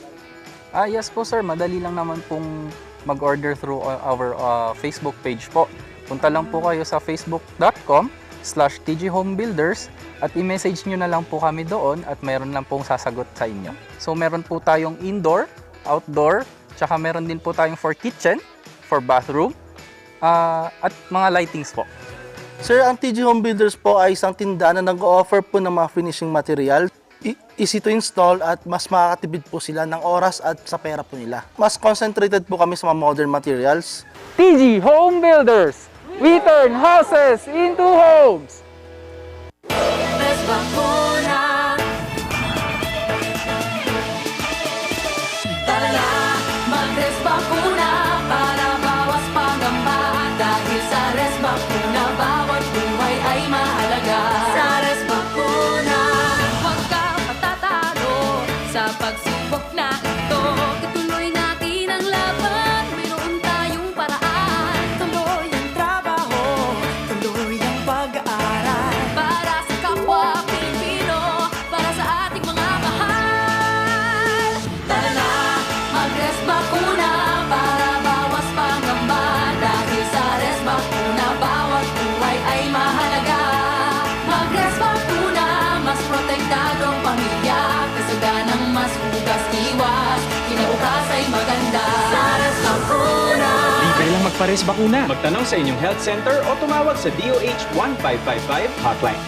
Yes po, sir. Madali lang naman pong mag-order through our Facebook page po. Punta lang po kayo sa facebook.com/tghomebuilders at i-message nyo na lang po kami doon at meron lang pong sasagot sa inyo. So meron po tayong indoor, outdoor, tsaka meron din po tayong for kitchen, for bathroom, at mga lightings po. Sir, ang TG Home Builders po ay isang tindahan na nag-o-offer po ng mga finishing material. Easy to install at mas makakatipid po sila ng oras at sa pera po nila. Mas concentrated po kami sa mga modern materials. TG Home Builders! We turn houses into homes! Res Bakuna. Tara na, mag-Res Bakuna para bawas pangamba. Dahil sa Res Bakuna, bawat buhay ay mahalaga. Sa Res Bakuna, huwag ka matatalo sa pagsubok na ito. Ituloy natin ang laban, mayroon tayong paraan. Tuloy ang trabaho, tuloy ang pag-aaral. magpares bakuna. Magtanong sa inyong health center o tumawag sa DOH 1555 hotline.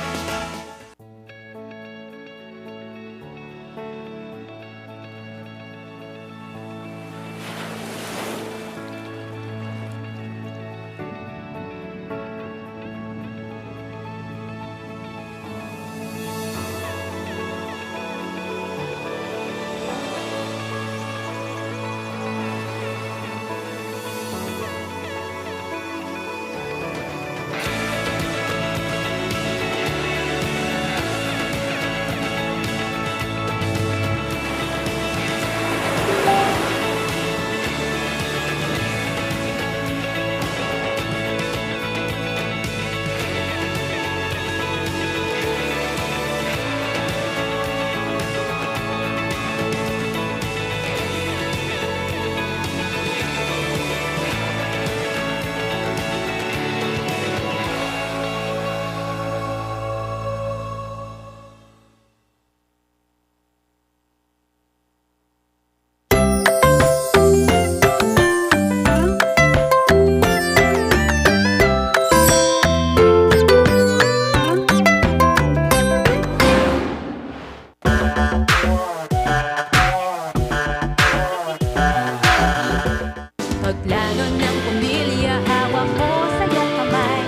Pagplano ng pamilya, hawak ko sa iyong kamay.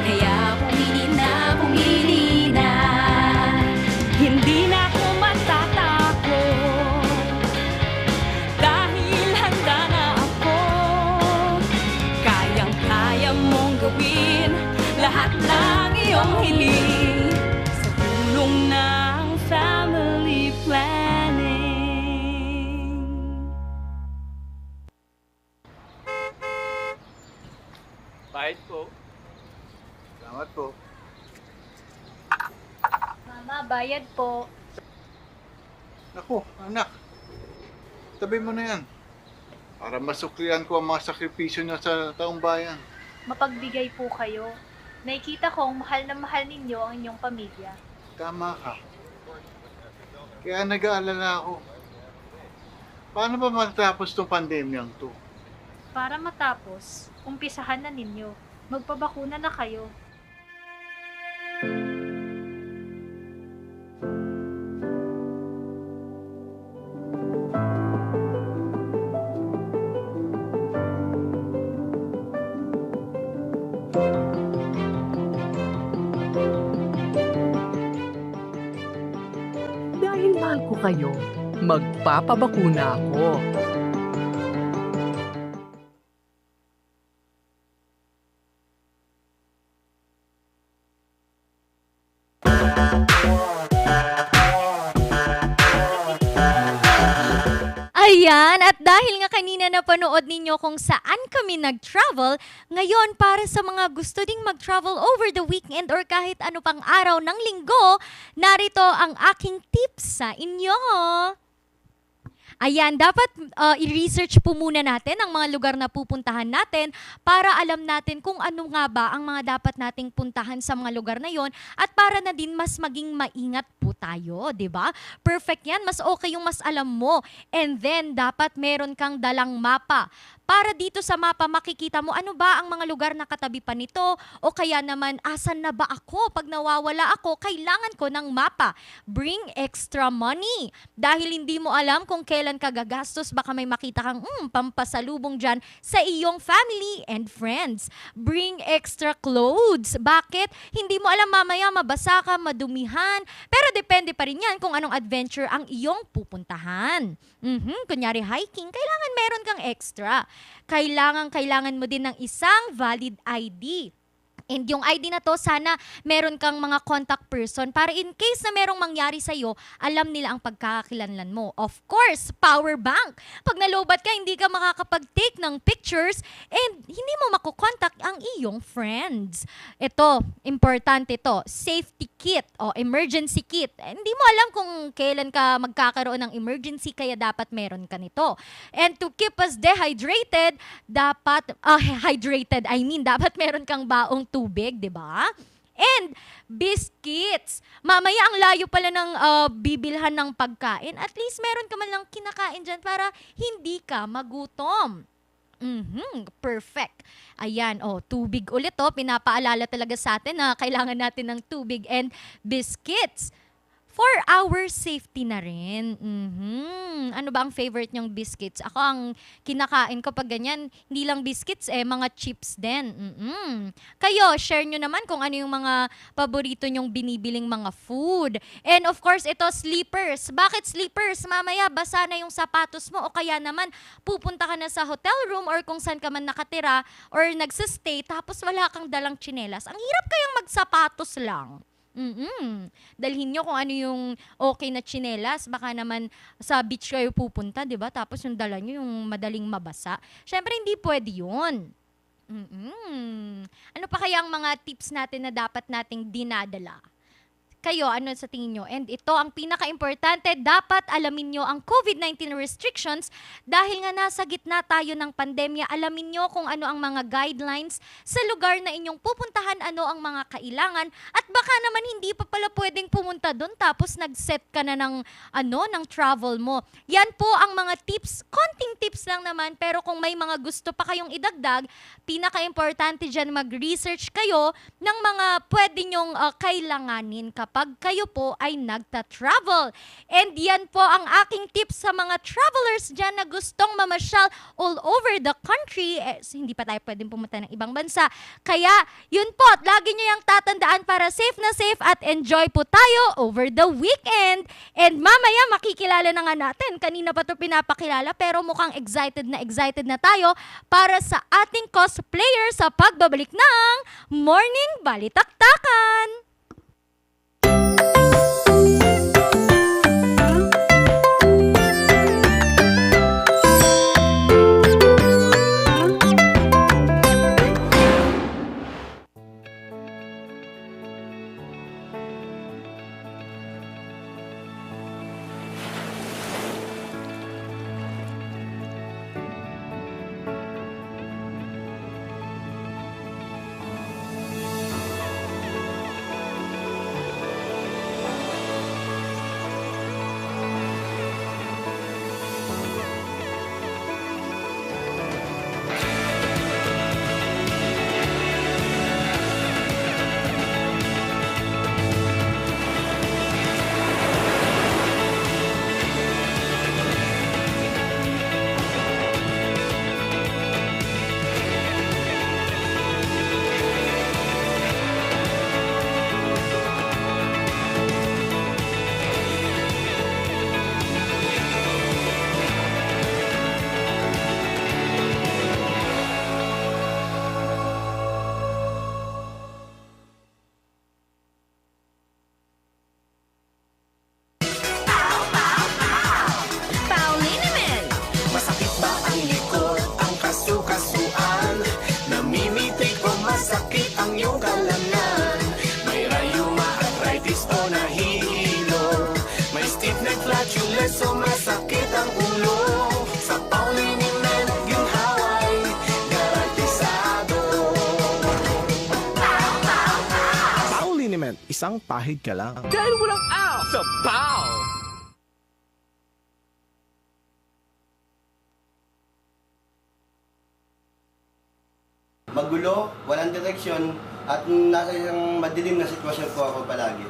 Kaya pumili na. Hindi na ako matatakot, dahil handa na ako. Kayang-kaya mong gawin lahat ng iyong hiling sa tulong ng family planning. Bayad po. Salamat po. Mama, bayad po. Naku, anak. Tabi mo na yan. Para masuklian ko ang mga sakripisyo niya sa taong bayan. Mapagbigay po kayo. Nakikita kong mahal na mahal ninyo ang inyong pamilya. Tama ka. Kaya nag-aalala ako. Paano ba matapos itong pandemyang to? Para matapos, umpisahan na ninyo. Magpabakuna na kayo. Dahil mahal ko kayo, magpapabakuna ako. Ayan, at dahil nga kanina napanood ninyo kung saan kami nag-travel, ngayon para sa mga gusto ding mag-travel over the weekend or kahit ano pang araw ng linggo, narito ang aking tips sa inyo. Ayan, dapat i-research po muna natin ang mga lugar na pupuntahan natin para alam natin kung ano nga ba ang mga dapat nating puntahan sa mga lugar na yon at para na din mas maging maingat po tayo, di ba? Perfect yan, mas okay yung mas alam mo. And then, dapat meron kang dalang mapa. Para dito sa mapa, makikita mo ano ba ang mga lugar na katabi pa nito o kaya naman, asan na ba ako? Pag nawawala ako, kailangan ko ng mapa. Bring extra money. Dahil hindi mo alam kung kailan ka gagastos, baka may makita kang pampasalubong dyan sa iyong family and friends. Bring extra clothes. Bakit? Hindi mo alam mamaya mabasa ka, madumihan. Pero depende pa rin yan kung anong adventure ang iyong pupuntahan. Kunyari hiking, kailangan meron kang extra. Kailangan mo din ng isang valid ID. And yung ID na to, sana meron kang mga contact person para in case na merong mangyari sa'yo, alam nila ang pagkakakilanlan mo. Of course, power bank. Pag nalobat ka, hindi ka makakapag-take ng pictures and hindi mo makukontakt ang iyong friends. Ito, importante to, safety kit o emergency kit. Hindi mo alam kung kailan ka magkakaroon ng emergency, kaya dapat meron ka nito. And to keep us dehydrated, dapat dapat meron kang baong tubig, di ba? And biscuits. Mamaya ang layo pala ng bibilhan ng pagkain. At least meron ka man lang kinakain dyan para hindi ka magutom. Perfect. Ayan, tubig ulit pinapaalala talaga sa atin na kailangan natin ng tubig and biscuits. For our safety na rin. Ano ba ang favorite nyong biscuits? Ako ang kinakain ko pag ganyan, hindi lang biscuits mga chips din. Kayo, share nyo naman kung ano yung mga paborito nyong binibiling mga food. And of course, ito, sleepers. Bakit sleepers? Mamaya, basa na yung sapatos mo o kaya naman, pupunta ka na sa hotel room or kung saan ka man nakatira or nagsistay tapos wala kang dalang tsinelas. Ang hirap kayang magsapatos lang. Dalhin nyo kung ano yung okay na tsinelas. Baka naman sa beach kayo pupunta, di ba? Tapos yung dala nyo yung madaling mabasa. Syempre, hindi pwede yun. Ano pa kaya ang mga tips natin na dapat nating dinadala? Kayo, ano sa tingin nyo? And ito, ang pinaka-importante, dapat alamin nyo ang COVID-19 restrictions dahil nga nasa gitna tayo ng pandemya. Alamin nyo kung ano ang mga guidelines sa lugar na inyong pupuntahan, ano ang mga kailangan, at baka naman hindi pa pala pwedeng pumunta doon tapos nag-set ka na ng, ng travel mo. Yan po ang mga tips, konting tips lang naman, pero kung may mga gusto pa kayong idagdag, pinaka-importante dyan mag-research kayo ng mga pwede nyong kailanganin kapag kayo po ay nagta-travel. And yan po ang aking tips sa mga travelers dyan na gustong mamasyal all over the country. Hindi pa tayo pwedeng pumunta ng ibang bansa. Kaya, yun po, lagi nyo yung tatandaan para safe na safe at enjoy po tayo over the weekend. And mamaya, makikilala na nga natin. Kanina pa ito pinapakilala, pero mukhang excited na tayo para sa ating cosplayer sa pagbabalik ng Morning Balitaktakan. So masakit ang ulo sa Paulinimen, yung haway garantisado. Paulinimen, isang pahid ka lang. Dahil walang out sa PAO! Magulo, walang direksyon, at nasa isang madilim na sitwasyon po ako palagi.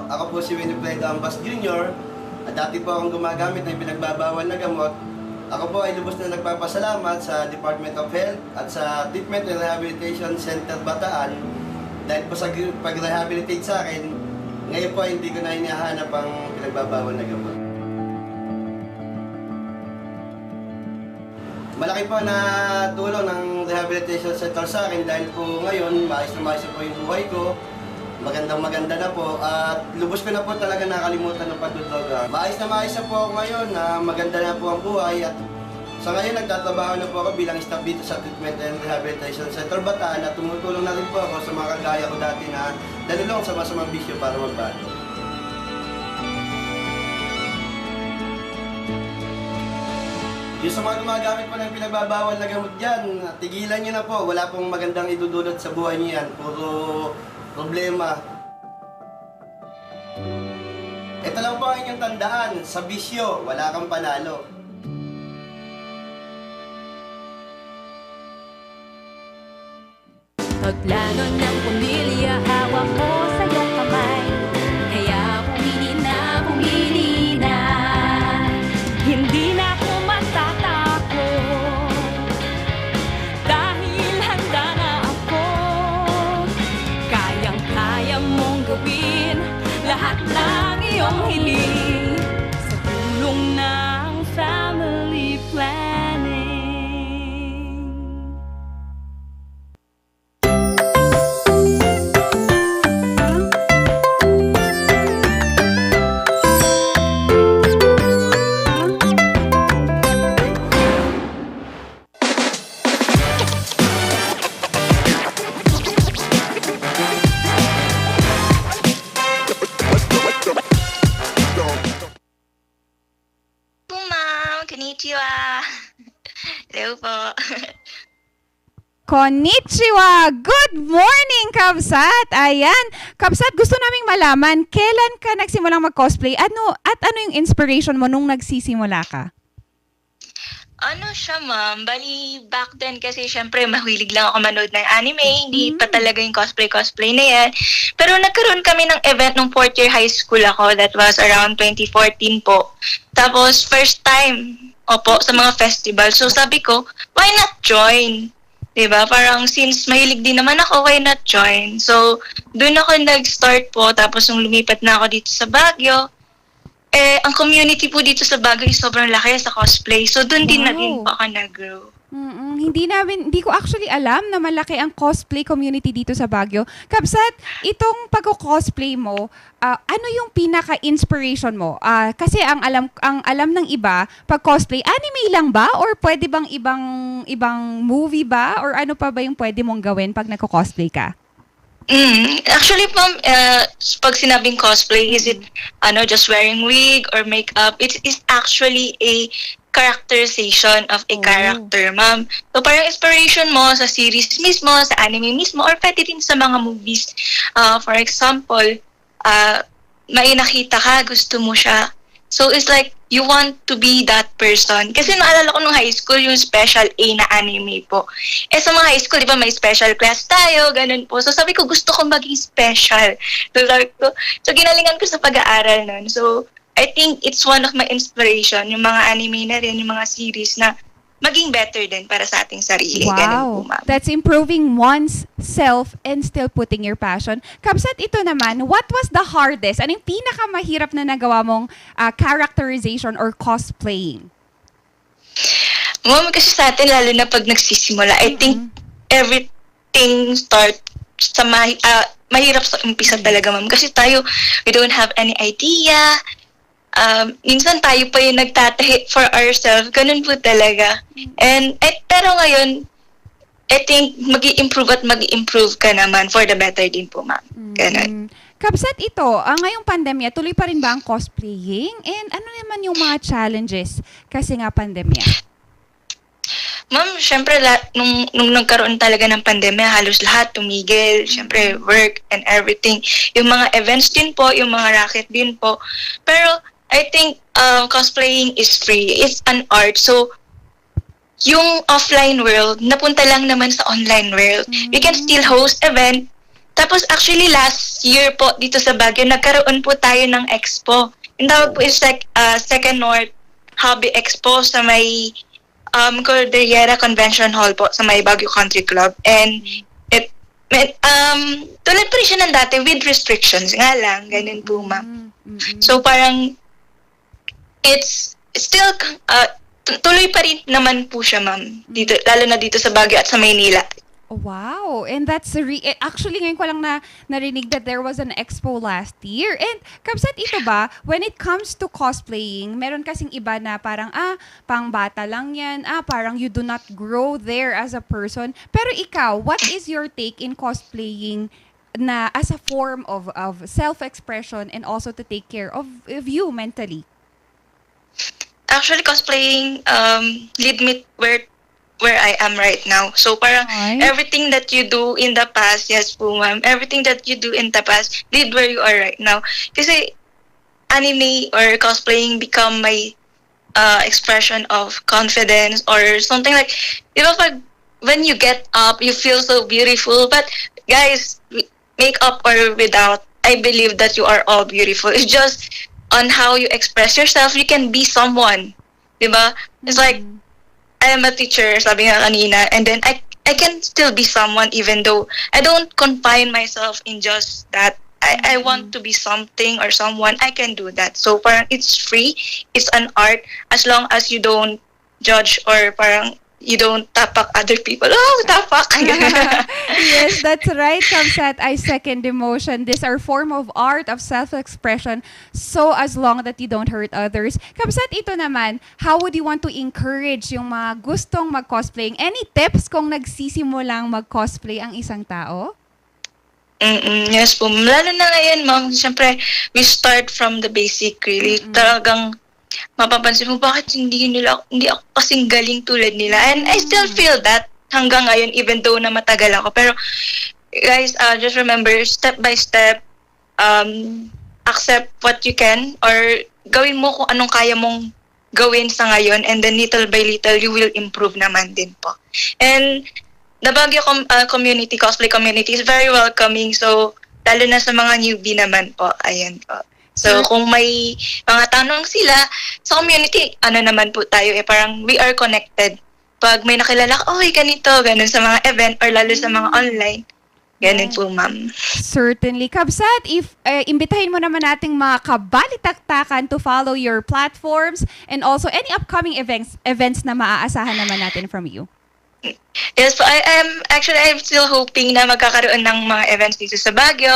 Ako po si Winifred Ambas Jr. At dati po akong gumagamit ng pinagbabawal na gamot. Ako po ay lubos na nagpapasalamat sa Department of Health at sa Treatment and Rehabilitation Center Bataan dahil po sa pag-rehabilitate sa akin, ngayon po ay hindi ko na hinahanap ang pinagbabawal na gamot. Malaki po na tulong ng Rehabilitation Center sa akin dahil po ngayon maayos na maayos po yung buhay ko. Maganda na po at lubos ko na po talaga nakalimutan ng pagdudroga. Maayos na po ako ngayon na maganda na po ang buhay at sa ngayon nagtatrabaho na po ako bilang staff dito sa Treatment and Rehabilitation Center Bataan at tumutulong na rin po ako sa mga kagaya ko dati na dalulong sa masamang bisyo para magbago. Yung sa mga gumagamit po ng pinagbabawal na gamot dyan, tigilan nyo na po. Wala pong magandang idudulot sa buhay nyo yan. Puro problema. Ito Ito lang po ang inyong tandaan, sa bisyo, wala kang panalo. Pagplano ng pamilya, hawak ko sa iyong kamay. Kaya pumili na. Hindi na ako matatakot. Dahil handa na ako. Kayang-kaya mong gawin lahat ng iyong hiling. Sa tulong ng family planning. Konnichiwa. Hello po. Konnichiwa! Good morning, Kabsat! Ayan, Kabsat, gusto naming malaman, kailan ka nagsimulang mag-cosplay? At ano yung inspiration mo nung nagsisimula ka? Ano siya, ma'am? Bali, back then kasi syempre mahilig lang ako manood ng anime. Hindi pa talaga yung cosplay na yan. Pero nagkaroon kami ng event nung 4th year high school ako. That was around 2014 po. Tapos, first time, sa mga festival. So, sabi ko, why not join? Diba? Parang since mahilig din naman ako, why not join? So, doon ako nag-start po. Tapos, nung lumipat na ako dito sa Baguio, ang community po dito sa Baguio is sobrang laki sa cosplay. So, doon din na din po ako nag-grow. Hindi ko actually alam na malaki ang cosplay community dito sa Baguio. Kabsat, itong pag-cosplay mo, ano yung pinaka-inspiration mo? Kasi ang alam ng iba, pag cosplay, anime lang ba? Or pwede bang ibang movie ba? Or ano pa ba yung pwede mong gawin pag nagko-cosplay ka? Actually, ma'am, pag sinabing cosplay, is it just wearing wig or makeup? It is actually a characterization of a character, ma'am. So, parang inspiration mo sa series mismo, sa anime mismo, or pwede din sa mga movies. For example, may nakita ka, gusto mo siya. So, it's like, you want to be that person. Kasi naalala ko nung high school, yung special A na anime po. Sa mga high school, di ba, may special class tayo, ganun po. So, sabi ko, gusto ko maging special. So, ginalingan ko sa pag-aaral nun. So, I think it's one of my inspiration, yung mga anime na rin, yung mga series na maging better din para sa ating sarili. Ganun po, ma'am. That's improving one's self and still putting your passion. Kabsat, ito naman, what was the hardest? Ano yung pinakamahirap na nagawa mong characterization or cosplaying? Ma'am, kasi sa atin, lalo na pag nagsisimula, I think everything starts sa mahirap sa umpisa talaga, ma'am. Kasi tayo, we don't have any idea. Minsan tayo pa yung nagtatahi for ourselves. Ganun po talaga. Pero ngayon, I think mag-i-improve ka naman for the better din po, ma'am. Ganun. Kabsat, ito, ngayong pandemya, tuloy pa rin ba ang cosplaying? And ano naman yung mga challenges kasi nga pandemya? Ma'am, syempre, nung nagkaroon talaga ng pandemya, halos lahat tumigil. Syempre, work and everything. Yung mga events din po, yung mga racket din po. Pero, I think cosplaying is free. It's an art. So, yung offline world, napunta lang naman sa online world. We can still host event. Tapos, actually, last year po, dito sa Baguio, nagkaroon po tayo ng expo. Yung tawag po is like Second North Hobby Expo sa may Cordillera Convention Hall po, sa may Baguio Country Club. And, tulad pa rin siya ng dati with restrictions nga lang. Ganun po, ma'am. So, parang, it's still, tuloy pa rin naman po siya, ma'am. Dito, lalo na dito sa Baguio at sa Maynila. Wow! And that's actually ngayon ko lang narinig that there was an expo last year. And Kabsat, ito ba, when it comes to cosplaying, meron kasing iba na parang, pang bata lang yan, parang you do not grow there as a person. Pero ikaw, what is your take in cosplaying na as a form of self-expression and also to take care of you mentally? Actually, cosplaying lead me where I am right now. So parang everything that you do in the past, yes po, ma'am, everything that you do in the past lead where you are right now. Kasi anime or cosplaying become my expression of confidence or something like, when you get up, you feel so beautiful. But guys, makeup or without, I believe that you are all beautiful. It's just on how you express yourself, you can be someone. Diba? It's like, I am a teacher, sabi nga kanina, and then I can still be someone even though I don't confine myself in just that. I want to be something or someone, I can do that. So parang it's free, it's an art, as long as you don't judge or parang you don't tapak other people. Oh, tapak! Yes, that's right, Kamsat. I second the motion. These are form of art, of self-expression, so as long that you don't hurt others. Kamsat, ito naman, how would you want to encourage yung mga gustong mag-cosplaying? Any tips kung nagsisimulang mag-cosplay ang isang tao? Yes po. Lalo na ngayon, ma'am, siyempre, we start from the basic, really. Talagang mapapansin mo, bakit hindi ako kasing galing tulad nila? And I still feel that hanggang ngayon, even though na matagal ako. Pero, guys, just remember, step by step, accept what you can, or gawin mo kung anong kaya mong gawin sa ngayon, and then little by little, you will improve naman din po. And the Baguio community, cosplay community is very welcoming. So, lalo na sa mga newbie naman po. Ayan po. So, kung may mga tanong sila sa community, ano naman po tayo, parang we are connected. Pag may nakilala, ganito, ganun sa mga event or lalo sa mga online. Ganun po, ma'am. Certainly. Kabsat, if imbitahin mo naman nating mga kabalitaktakan to follow your platforms and also any upcoming events na maaasahan naman natin from you. Yes, so I'm still hoping na magkakaroon ng mga events dito sa Baguio,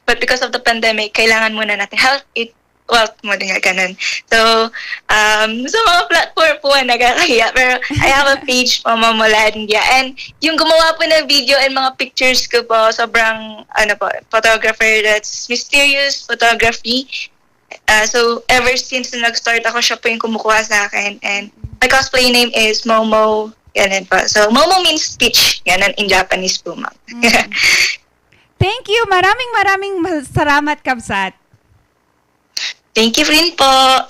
but because of the pandemic, kailangan muna natin mo din nga ganun. So, sa mga platform po nagkakahiya, pero I have a page po, Momolandia, and yung gumawa po ng video and mga pictures ko po, sobrang, photographer, that's Mysterious Photography. So, ever since nag-start ako, siya po yung kumukuha sa akin, and my cosplay name is Momo. Ganun po. So, Momo means speech. Ganun in Japanese po, ma'am. Thank you. Maraming salamat, Kabsat. Thank you rin po.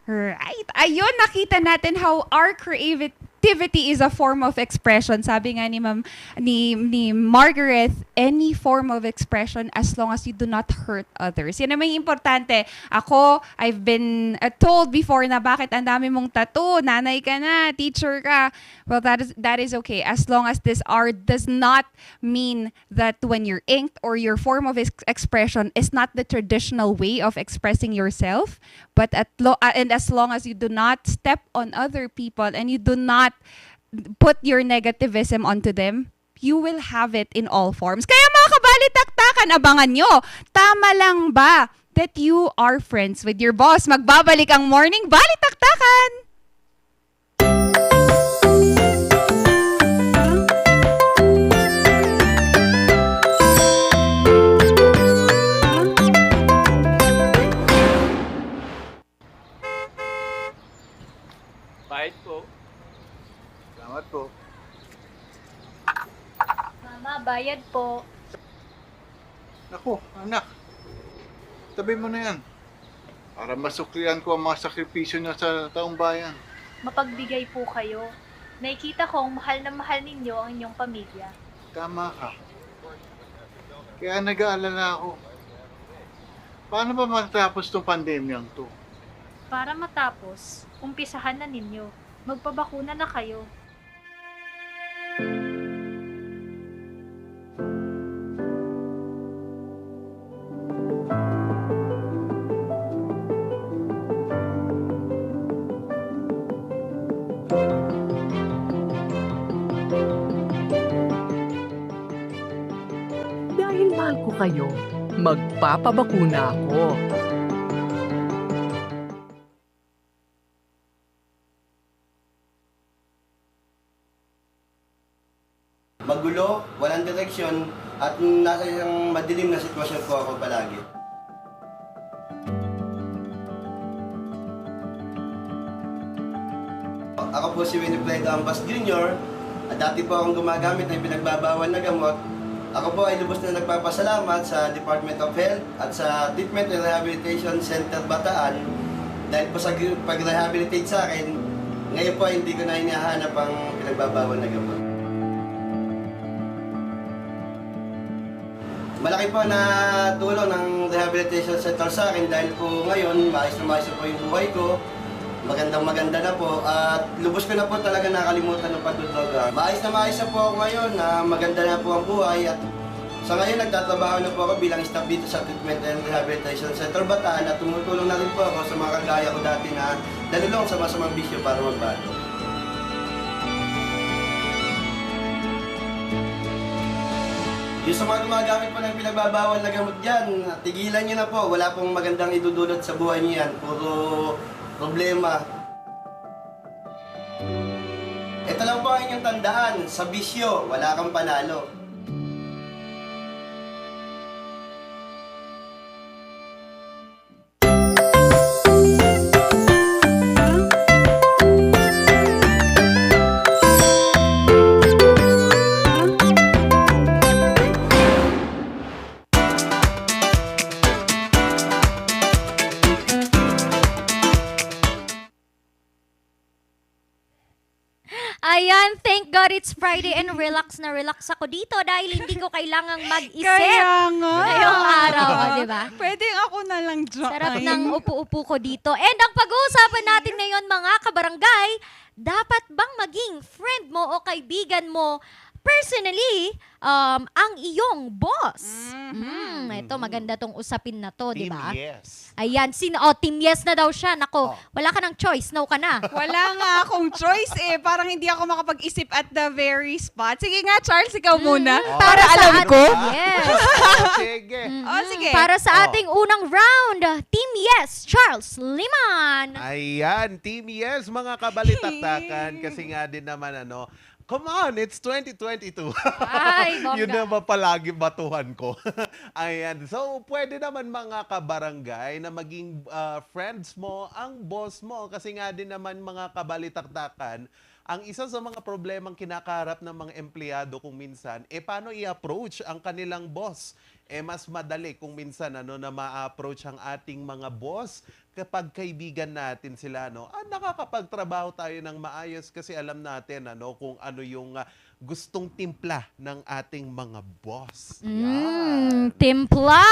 Right. Ayun, nakita natin how our creativity is a form of expression. Sabi nga ni Margaret, any form of expression as long as you do not hurt others. Yan naman yung importante. Ako, I've been told before na bakit ang dami mong tattoo, nanay ka na, teacher ka. Well, that is okay. As long as this art does not mean that when you're inked or your form of expression is not the traditional way of expressing yourself, but and as long as you do not step on other people and you do not put your negativism onto them, you will have it in all forms. Kaya mga kabalitaktakan, abangan nyo. Tama lang ba that you are friends with your boss? Magbabalik ang Morning Balitaktakan! Bayad po. Salamat po. Mama, bayad po. Naku, anak. Tabi mo na yan. Para masuklian ko ang mga sakripisyo niya sa taong bayan. Mapagbigay po kayo. Nakikita kong mahal na mahal ninyo ang inyong pamilya. Tama ka. Kaya nag-aalala ako. Paano ba matapos itong pandemyang to? Para matapos, umpisahan na ninyo. Magpabakuna na kayo. Dahil mahal ko kayo, magpapabakuna ako. Magulo, walang direksyon, at nasa isang madilim na sitwasyon po ako palagi. Ako po si Winifred Ambas Jr. At dati po akong gumagamit ng pinagbabawal na gamot. Ako po ay lubos na nagpapasalamat sa Department of Health at sa Treatment and Rehabilitation Center Bataan dahil po sa pag-rehabilitate sa akin, ngayon po ay hindi ko na hinahanap ang pinagbabawal na gamot. Malaki po na tulong ng Rehabilitation Center sa akin dahil po ngayon maayos na po yung buhay ko. Magandang-maganda na po at lubos ko na po talaga nakalimutan ng pagdudroga. Maayos na po ako ngayon na maganda na po ang buhay at sa ngayon nagtatrabaho na po ako bilang staff dito sa Treatment and Rehabilitation Center Bataan at tumutulong na rin po ako sa mga kagaya ko dati na nalulong sa masamang bisyo para magbago. Yung sa mga gumagamit po ng pinagbabawal na gamot dyan, tigilan nyo na po. Wala pong magandang idudulot sa buhay nyo yan. Puro problema. Ito lang po ang inyong tandaan, sa bisyo, wala kang panalo. Ayan, thank God it's Friday and relax na relax ako dito dahil hindi ko kailangang mag-isip. Kaya nga. Ngayong araw, di ba? Pwede ako na lang dyan. Sarap ng upo-upo ko dito. And ang pag-uusapan natin ngayon mga kabarangay, dapat bang maging friend mo o kaibigan mo personally ang iyong boss? Ito, maganda tong usapin na to, di ba? Team Yes. Ayan, Team Yes na daw siya. Nako, wala ka ng choice. No ka na. Wala nga akong choice eh. Parang hindi ako makapag-isip at the very spot. Sige nga, Charles, ikaw muna. Para alam ko. Yes. Sige. Sige. Para sa ating unang round, Team Yes, Charles Liman. Ayan, Team Yes, mga kabalitaktakan. Kasi nga din naman come on, it's 2022. Ay, bongga. Yun naman palagi batuhan ko. Ayan. So, pwede naman mga kabarangay na maging friends mo ang boss mo. Kasi nga din naman mga kabalitaktakan, ang isa sa mga problemang kinakaharap ng mga empleyado kung minsan, paano i-approach ang kanilang boss? Mas madali kung minsan na ma-approach ang ating mga boss kapag kaibigan natin sila. Nakakapagtrabaho tayo ng maayos kasi alam natin kung ano yung gustong timpla ng ating mga boss. Timpla.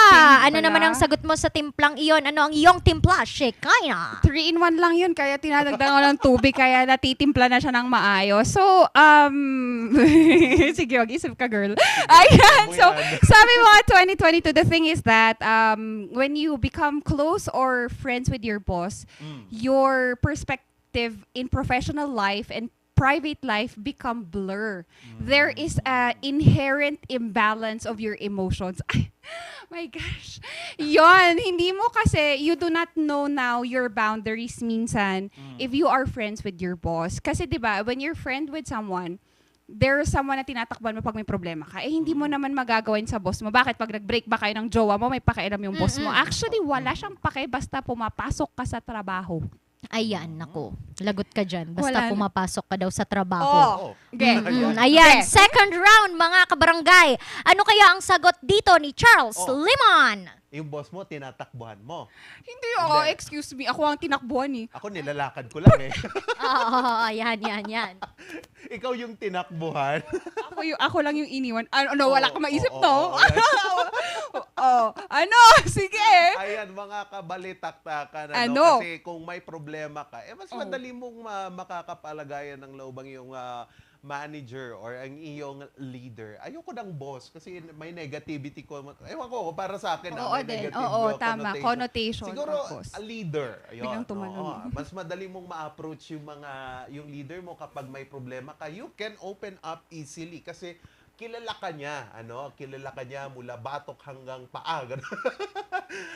Ano naman ang sagot mo sa timplang iyon? Ano ang iyong timpla? Shekinah. 3-in-1 lang yun, kaya tinadagdagan ko ng tubig, kaya natitimpla na siya ng maayos. So, sige, mag-isip ka, girl. Ayan, so, sabi mo 2022, the thing is that when you become close or friends with your boss, your perspective in professional life and private life become blur. There is a inherent imbalance of your emotions. My gosh. Yon, hindi mo kasi, you do not know now your boundaries minsan if you are friends with your boss. Kasi 'di ba, when you're friend with someone, there's someone na tinatakban mo pag may problema ka. Hindi mo naman magagawin sa boss mo. Bakit pag nag-break ba kayo ng jowa mo, may pakialam yung boss mo? Actually, wala siyang pake basta pumapasok ka sa trabaho. Ayan, nako. Lagot ka dyan. Basta Wala na. pumapasok ka daw sa trabaho. Okay. Ayan, second round mga kabarangay. Ano kaya ang sagot dito ni Charles Liman? Yung boss mo, tinatakbuhan mo. Hindi, excuse me. Ako ang tinakbuhan eh. Ako nilalakad ko lang eh. Yan. Ikaw yung tinakbuhan. Ako lang yung iniwan. Wala ka maisip, no? Sige. Ayan, mga kabalitaktakan. Kasi kung may problema ka, mas madali mong makakapalagayan ng loob ang iyong manager or ang iyong leader. Ayoko ng boss kasi may negativity ko. Ewan ko, para sa akin, may negative tama. Connotation. Siguro, tapos a leader. Ayun, biglang tumalon. mas madali mong ma-approach yung leader mo kapag may problema ka. You can open up easily kasi kilala ka niya, kilala ka niya mula batok hanggang paa.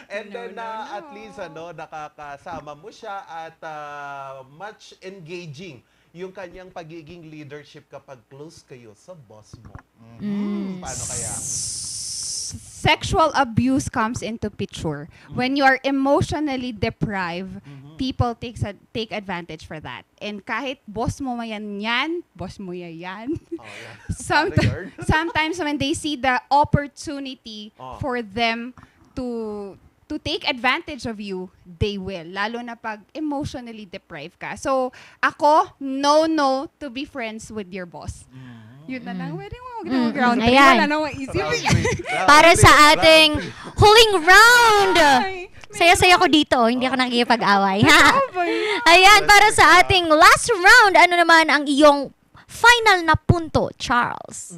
And then at least nakakasama mo siya at much engaging yung kanyang pagiging leadership kapag close kayo sa boss mo. Paano kaya? Sexual abuse comes into picture. When you are emotionally deprived, people take advantage for that. And kahit boss mo yan, boss mo yan. Sometimes when they see the opportunity for them to take advantage of you, they will. Lalo na pag emotionally deprived ka. So, ako, no to be friends with your boss. Yun na lang. Pwede mo ground. Ayan. Wala na maisip. Para sa ating huling round. Saya-saya ko dito. Hindi ako nakikipag-away. Ayan, para sa ating last round, ano naman ang iyong final na punto, Charles?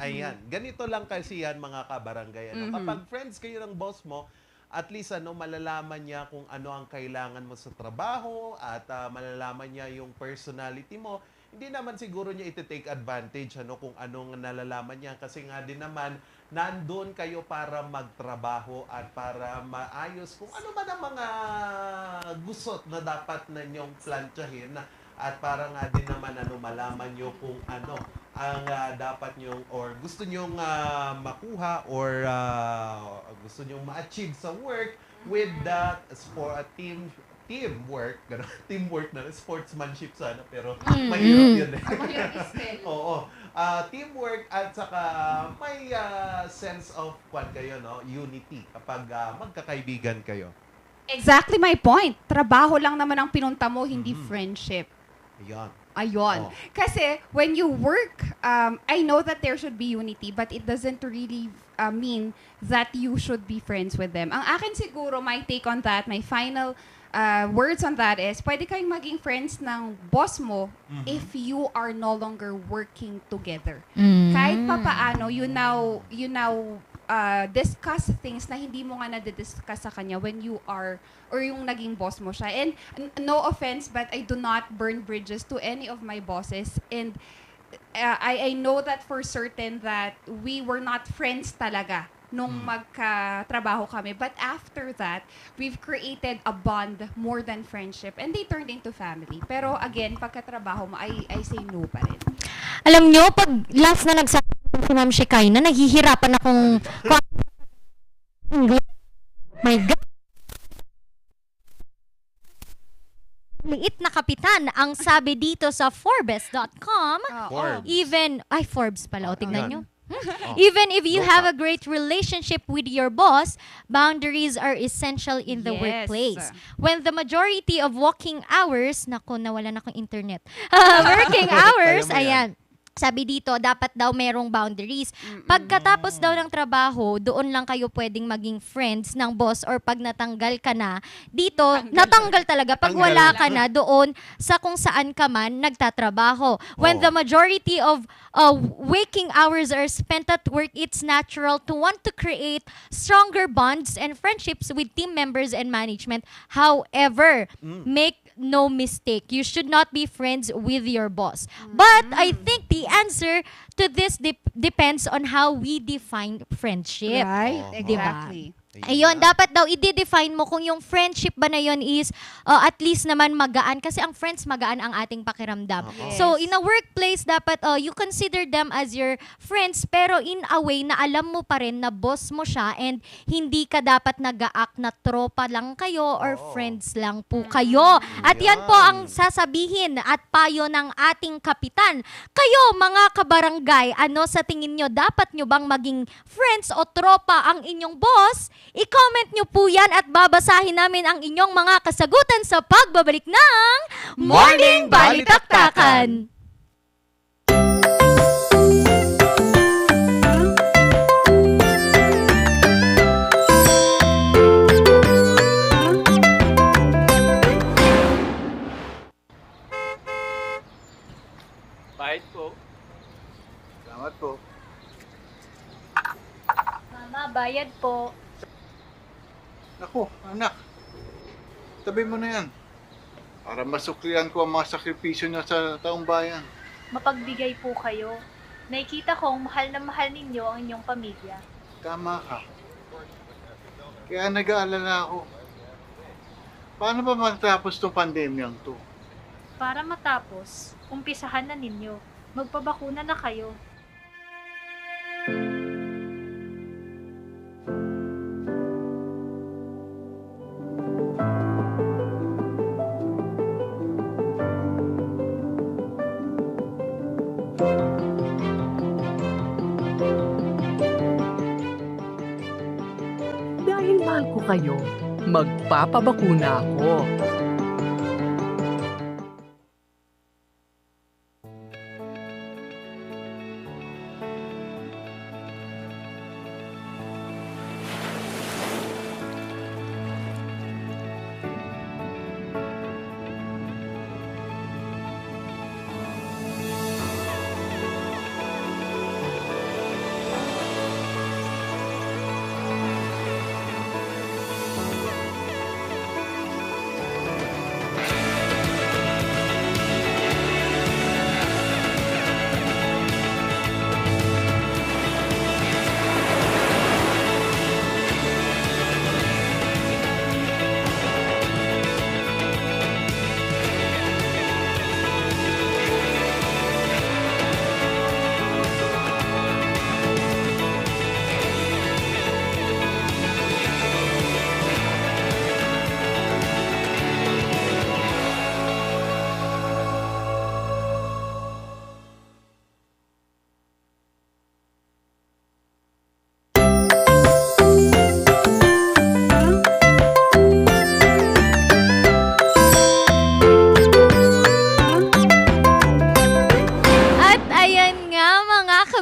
Ayan. Ganito lang kasi yan, mga kabarangay. Kapag friends kayo ng boss mo, at least malalaman niya kung ano ang kailangan mo sa trabaho at malalaman niya yung personality mo. Hindi naman siguro niya iti-take advantage kung anong nalalaman niya kasi nga din naman nandun kayo para magtrabaho at para maayos kung ano man ang mga gusot na dapat na niyong plantsahin at para nga din naman malaman niyo kung ano ang dapat niyong or gusto niyong makuha or gusto niyong ma-achieve sa work with that teamwork, teamwork na sportsmanship sana pero mahirap yun Oo. Teamwork at saka may sense of unity kapag magkakaibigan kayo. Exactly my point. Trabaho lang naman ang pinunta mo, hindi friendship. Ayon. Kasi when you work, I know that there should be unity, but it doesn't really mean that you should be friends with them. Ang akin siguro, my take on that, my final words on that is, pwede kayong maging friends ng boss mo if you are no longer working together. Kahit papaano, you now discuss things na hindi mo nga na-discuss sa kanya when you are, or yung naging boss mo siya. And no offense, but I do not burn bridges to any of my bosses. And I know that for certain that we were not friends talaga nung magkatrabaho kami. But after that, we've created a bond more than friendship. And they turned into family. Pero again, pagkatrabaho mo, I say no pa rin. Alam nyo, pag last na nagsabi si Ma'am Shekay na naghihirapan akong my God. Liit na kapitan ang sabi dito sa Forbes.com. Forbes pala. Tignan nyo. Even if you have a great relationship with your boss, boundaries are essential in the workplace. When the majority of working hours, nawalan akong internet. Working hours, ayan. Sabi dito, dapat daw merong boundaries. Pagkatapos daw ng trabaho, doon lang kayo pwedeng maging friends ng boss or pag natanggal ka na, dito, natanggal talaga. Pag wala ka na doon sa kung saan ka man nagtatrabaho. When the majority of waking hours are spent at work, it's natural to want to create stronger bonds and friendships with team members and management. However, make no mistake, you should not be friends with your boss. But I think the answer to this depends on how we define friendship. Right, Diba? exactly. Ayun, dapat daw i-define mo kung yung friendship ba na yun is at least naman magaan. Kasi ang friends, magaan ang ating pakiramdam. So, in a workplace, dapat you consider them as your friends, pero in a way na alam mo pa rin na boss mo siya and hindi ka dapat nag-act na tropa lang kayo or friends lang po kayo. At yan po ang sasabihin at payo ng ating kapitan. Kayo, mga kabarangay, ano sa tingin nyo, dapat nyo bang maging friends o tropa ang inyong boss? I-comment nyo po yan at babasahin namin ang inyong mga kasagutan sa pagbabalik ng Morning Balitaktakan! Bayad po. Salamat po. Mama, bayad po. Naku, anak. Tabi mo na yan. Para masuklian ko ang mga sakripisyo niya sa taong bayan. Mapagbigay po kayo. Nakikita kong mahal na mahal ninyo ang inyong pamilya. Tama ka. Kaya nag-aalala ako. Paano ba matapos tong pandemyang to? Para matapos, umpisahan na ninyo. Magpabakuna na kayo. Dahil mahal ko kayo, magpapabakuna ako.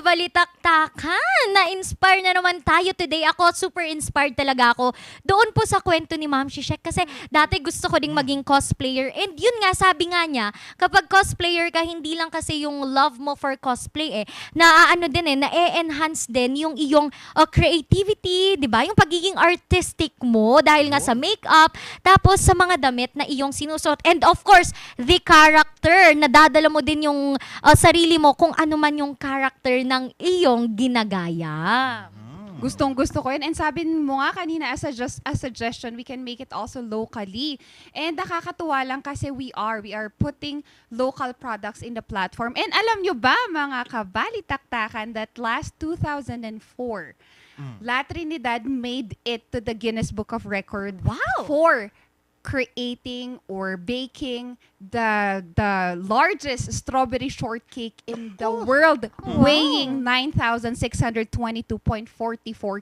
Balitaktakan! Na-inspire na naman tayo today. Ako, super inspired talaga ako. Doon po sa kwento ni Ma'am Shishek kasi dati gusto ko ding maging cosplayer. And yun nga, sabi nga niya, kapag cosplayer ka, hindi lang kasi yung love mo for cosplay na-enhance din yung iyong creativity, di ba? Yung pagiging artistic mo dahil nga sa makeup, tapos sa mga damit na iyong sinusot. And of course, the character, nadadala mo din yung sarili mo kung ano man yung character ng iyong ginagaya. Gustong-gusto ko yun. And sabi mo nga kanina, as a suggestion, we can make it also locally. And nakakatuwa lang kasi we are putting local products in the platform. And alam nyo ba, mga kabalitaktakan, that last 2004, La Trinidad made it to the Guinness Book of Record for creating or baking the largest strawberry shortcake in the world, weighing 9,622.44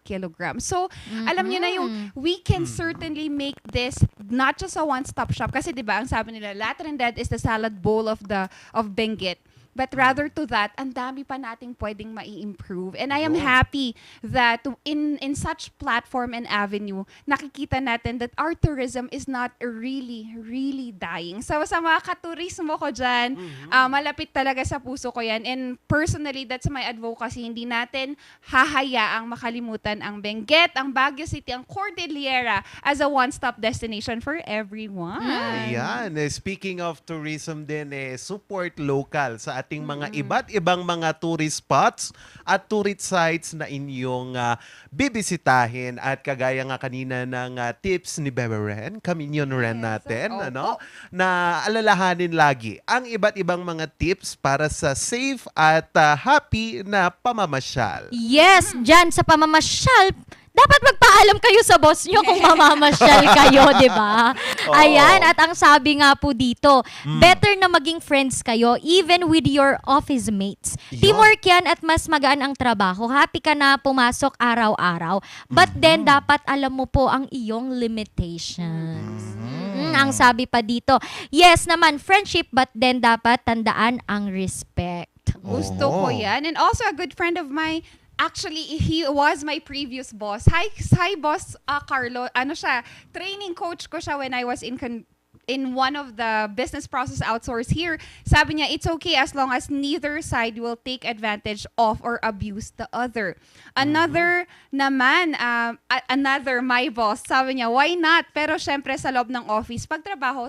kilograms. So, alam niyo na yung we can certainly make this not just a one-stop shop kasi 'di ba ang sabi nila La Trinidad is the salad bowl of Benguet. But rather to that, ang dami pa nating pwedeng mai-improve. And I am happy that in such platform and avenue, nakikita natin that our tourism is not really, really dying. So sa mga katurismo ko dyan, malapit talaga sa puso ko yan. And personally, that's my advocacy. Hindi natin hahayaang makalimutan ang Benguet, ang Baguio City, ang Cordillera as a one-stop destination for everyone. Ayan. Speaking of tourism din, support local sa ating mga iba't ibang mga tourist spots at tourist sites na inyong bibisitahin. At kagaya nga kanina ng tips ni Bebe Ren, Kaminyon Ren natin, na alalahanin lagi ang iba't ibang mga tips para sa safe at happy na pamamasyal. Yes, dyan sa pamamasyal, dapat magpaalam kayo sa boss nyo kung mamamasyal kayo, di ba? Ayan, at ang sabi nga po dito, better na maging friends kayo even with your office mates. Teamwork yan at mas magaan ang trabaho. Happy ka na pumasok araw-araw. But then, dapat alam mo po ang iyong limitations. Ang sabi pa dito, yes naman, friendship, but then dapat tandaan ang respect. Gusto ko yan. And also, a good friend of mine, actually, he was my previous boss. Hi boss Carlo. Ano siya? Training coach ko siya when I was in one of the business process outsource here. Sabi niya, it's okay as long as neither side will take advantage of or abuse the other. Another naman, another my boss, sabi niya, why not? Pero syempre sa loob ng office, pag trabaho,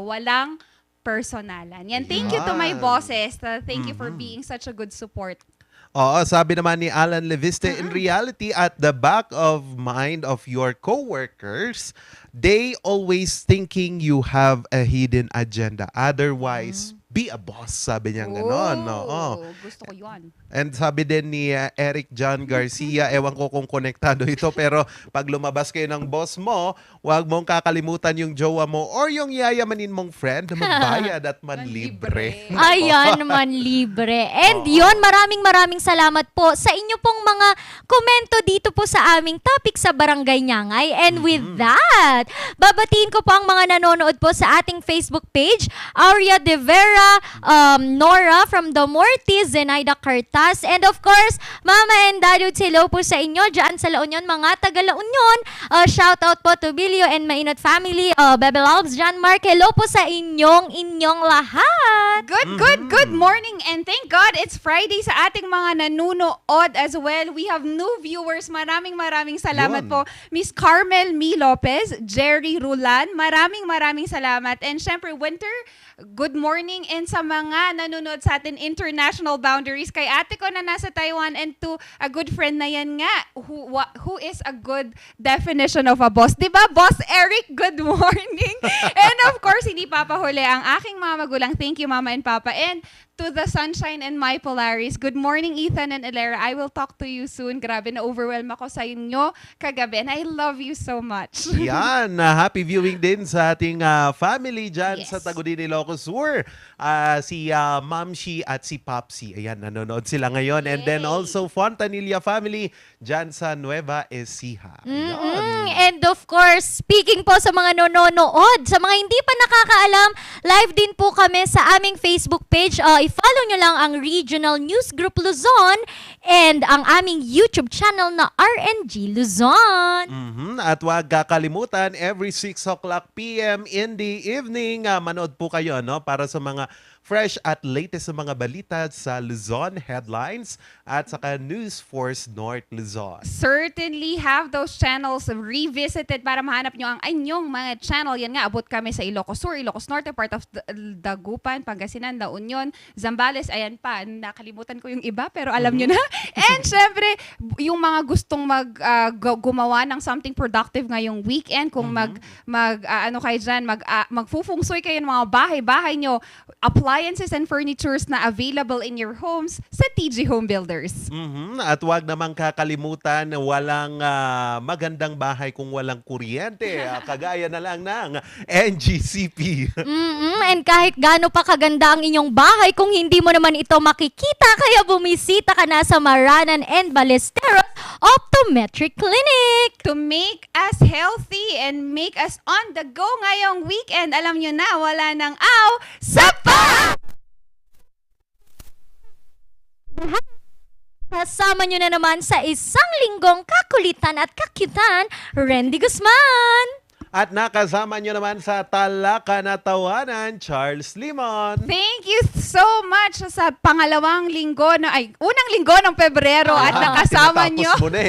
walang personalan. Yan. Thank you to my bosses. Thank you for being such a good support. Oo, sabi naman ni Alan Leviste, in reality, at the back of mind of your coworkers, they always thinking you have a hidden agenda. Otherwise, be a boss, sabi niya gano'n. Oo. Gusto ko yun. And sabi din ni Eric John Garcia, ewan ko kung konektado ito, pero pag lumabas kayo ng boss mo, huwag mong kakalimutan yung jowa mo or yung yayamanin mong friend na magbayad at manlibre. Ayan, manlibre. And yun, maraming salamat po sa inyo pong mga komento dito po sa aming topic sa Barangay Nyangay. And with that, babatiin ko po ang mga nanonood po sa ating Facebook page, Aurea De Vera, Nora from the Mortis, Zenaida Cartas, and of course, Mama and Daddy, hello po sa inyo dyan sa La Union, mga taga La Union. Shout out po to Bilio and Mainot family, Bebe Loves, John Mark, hello po sa inyong lahat. Good morning, and thank God it's Friday sa ating mga nanunood as well. We have new viewers. Maraming salamat po. Miss Carmel Mi Lopez, Jerry Rulan, maraming salamat. And syempre, Winter, good morning. And sa mga nanonood sa atin international boundaries, kay ate ko na nasa Taiwan, and to a good friend na yan nga, who is a good definition of a boss. Diba, Boss Eric, good morning. And of course, hindi papahuli ang aking mga magulang. Thank you, Mama and Papa. And to the Sunshine and My Polaris, good morning, Ethan and Elera. I will talk to you soon. Grabe, na-overwhelm ako sa inyo kagabi. And I love you so much. Yan, happy viewing din sa ating family dyan sa Tagudin, Ilocos Sur. Si Mamshi at si Popsi. Ayan, nanonood sila ngayon. And then also Fontanilla family dyan sa Nueva Ecija. And of course, speaking po sa mga nanonood, sa mga hindi pa nakakaalam, live din po kami sa aming Facebook page. I-follow nyo lang ang Regional News Group Luzon and ang aming YouTube channel na RNG Luzon. At huwag kakalimutan, every 6 o'clock p.m. in the evening, manood po kayo para sa mga fresh at latest sa mga balita sa Luzon Headlines at saka News Force North Luzon. Certainly have those channels revisited para mahanap nyo ang inyong mga channel. Yan nga, abot kami sa Ilocos Sur, Ilocos Norte, part of Dagupan, Pangasinan, La Union, Zambales, ayan pa, nakalimutan ko yung iba pero alam nyo na. And syempre, yung mga gustong gumawa ng something productive ngayong weekend, kung kayo dyan, magfufungsoy kayo ng mga bahay nyo, appliances and furnitures na available in your homes sa TG Home Builders. At huwag namang kakalimutan, walang magandang bahay kung walang kuryente. Kagaya na lang ng NGCP. And kahit gaano pa kaganda ang inyong bahay, kung hindi mo naman ito makikita, kaya bumisita ka na sa Maranan and Ballesteros Optometric Clinic. To make us healthy and make us on the go ngayong weekend, alam nyo na, wala nang aw sa pa! Kasama nyo na naman sa isang linggong kakulitan at kakyutan, Randy Guzman. At nakasama nyo naman sa Talaka na Tawanan, Charles Limon. Thank you so much sa unang linggo ng Pebrero at nakasama nyo. Tinatapos mo na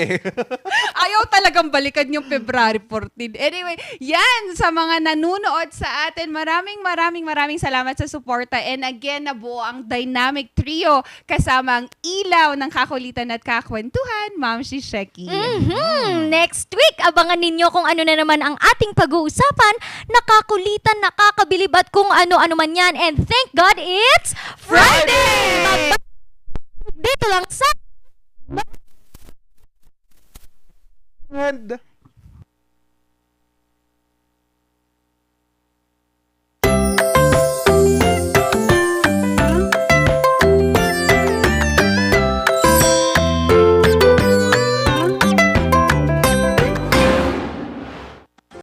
Ayaw talagang balikan yung February 14. Anyway, yan sa mga nanunood sa atin. Maraming salamat sa suporta. And again, nabuo ang dynamic trio kasama ang ilaw ng kakulitan at kakwentuhan, Ma'am Sheki. Next week, abangan ninyo kung ano na naman ang ating pag-uusapan, nakakulitan, nakakabilib at kung ano-ano man yan. And thank God it's Friday! Dito lang sa... And